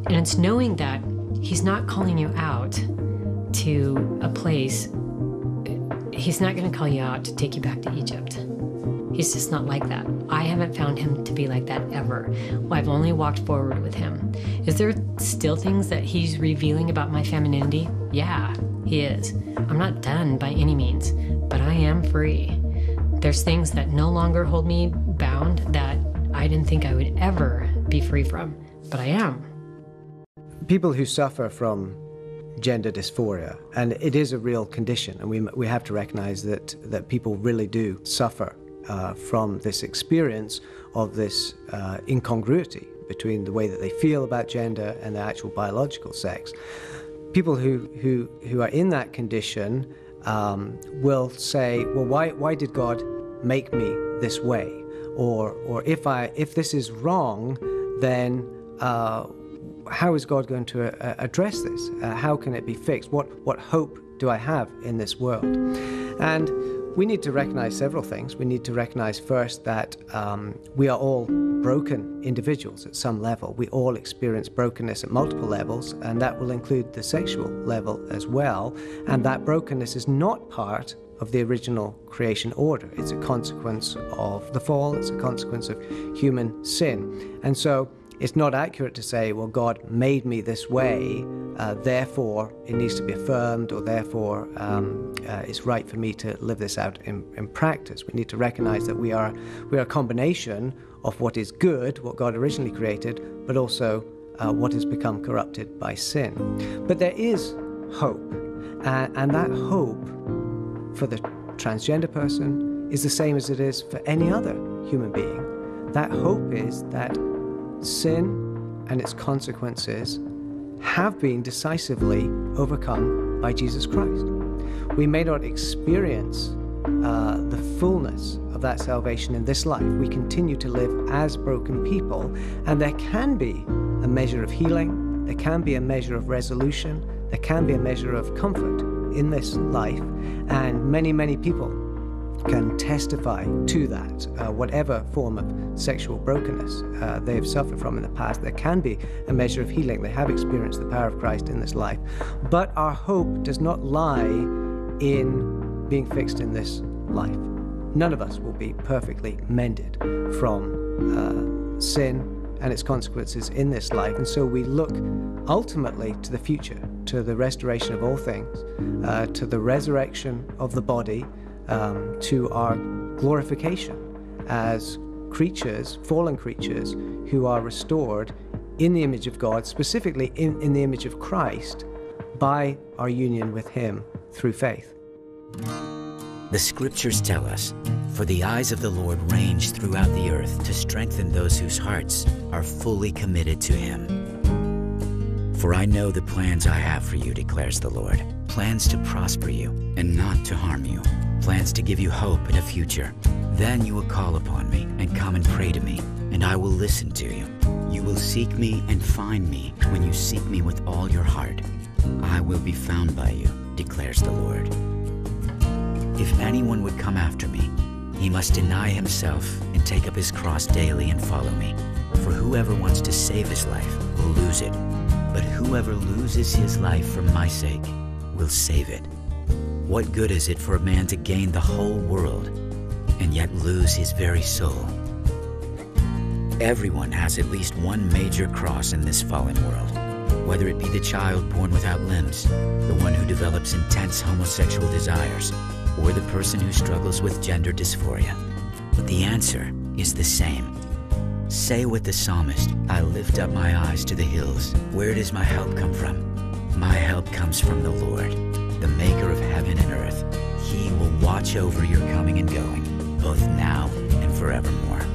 And it's knowing that He's not calling you out to a place. He's not going to call you out to take you back to Egypt. He's just not like that. I haven't found Him to be like that ever. I've only walked forward with Him. Is there still things that He's revealing about my femininity? Yeah, He is. I'm not done by any means, but I am free. There's things that no longer hold me bound that I didn't think I would ever be free from, but I am. People who suffer from gender dysphoria, and it is a real condition, and we have to recognize that people really do suffer from this experience of this incongruity between the way that they feel about gender and their actual biological sex. People who are in that condition will say, well, why did God make me this way? Or if this is wrong, then how is God going to address this? How can it be fixed? What hope do I have in this world? And we need to recognize several things. We need to recognize first that we are all broken individuals at some level. We all experience brokenness at multiple levels, and that will include the sexual level as well. And that brokenness is not part of the original creation order. It's a consequence of the fall. It's a consequence of human sin. And so it's not accurate to say, well, God made me this way, therefore it needs to be affirmed, or therefore it's right for me to live this out in practice. We need to recognize that we are a combination of what is good, what God originally created, but also what has become corrupted by sin. But there is hope, and that hope for the transgender person is the same as it is for any other human being. That hope is that sin and its consequences have been decisively overcome by Jesus Christ. We may not experience the fullness of that salvation in this life. We continue to live as broken people, and there can be a measure of healing, there can be a measure of resolution, there can be a measure of comfort in this life, and many people can testify to that, whatever form of sexual brokenness they have suffered from in the past. There can be a measure of healing. They have experienced the power of Christ in this life. But our hope does not lie in being fixed in this life. None of us will be perfectly mended from sin and its consequences in this life. And so we look ultimately to the future, to the restoration of all things, to the resurrection of the body, to our glorification as creatures, fallen creatures, who are restored in the image of God, specifically in the image of Christ, by our union with Him through faith. The Scriptures tell us, "For the eyes of the Lord range throughout the earth to strengthen those whose hearts are fully committed to Him. For I know the plans I have for you, declares the Lord, plans to prosper you and not to harm you, plans to give you hope and a future. Then you will call upon me and come and pray to me, and I will listen to you. You will seek me and find me when you seek me with all your heart. I will be found by you, declares the Lord. If anyone would come after me, he must deny himself and take up his cross daily and follow me. For whoever wants to save his life will lose it, but whoever loses his life for my sake will save it. What good is it for a man to gain the whole world and yet lose his very soul? Everyone has at least one major cross in this fallen world, whether it be the child born without limbs, the one who develops intense homosexual desires, or the person who struggles with gender dysphoria. But the answer is the same. Say with the psalmist, I lift up my eyes to the hills. Where does my help come from? My help comes from the Lord, the maker of heaven and earth. He will watch over your coming and going, both now and forevermore.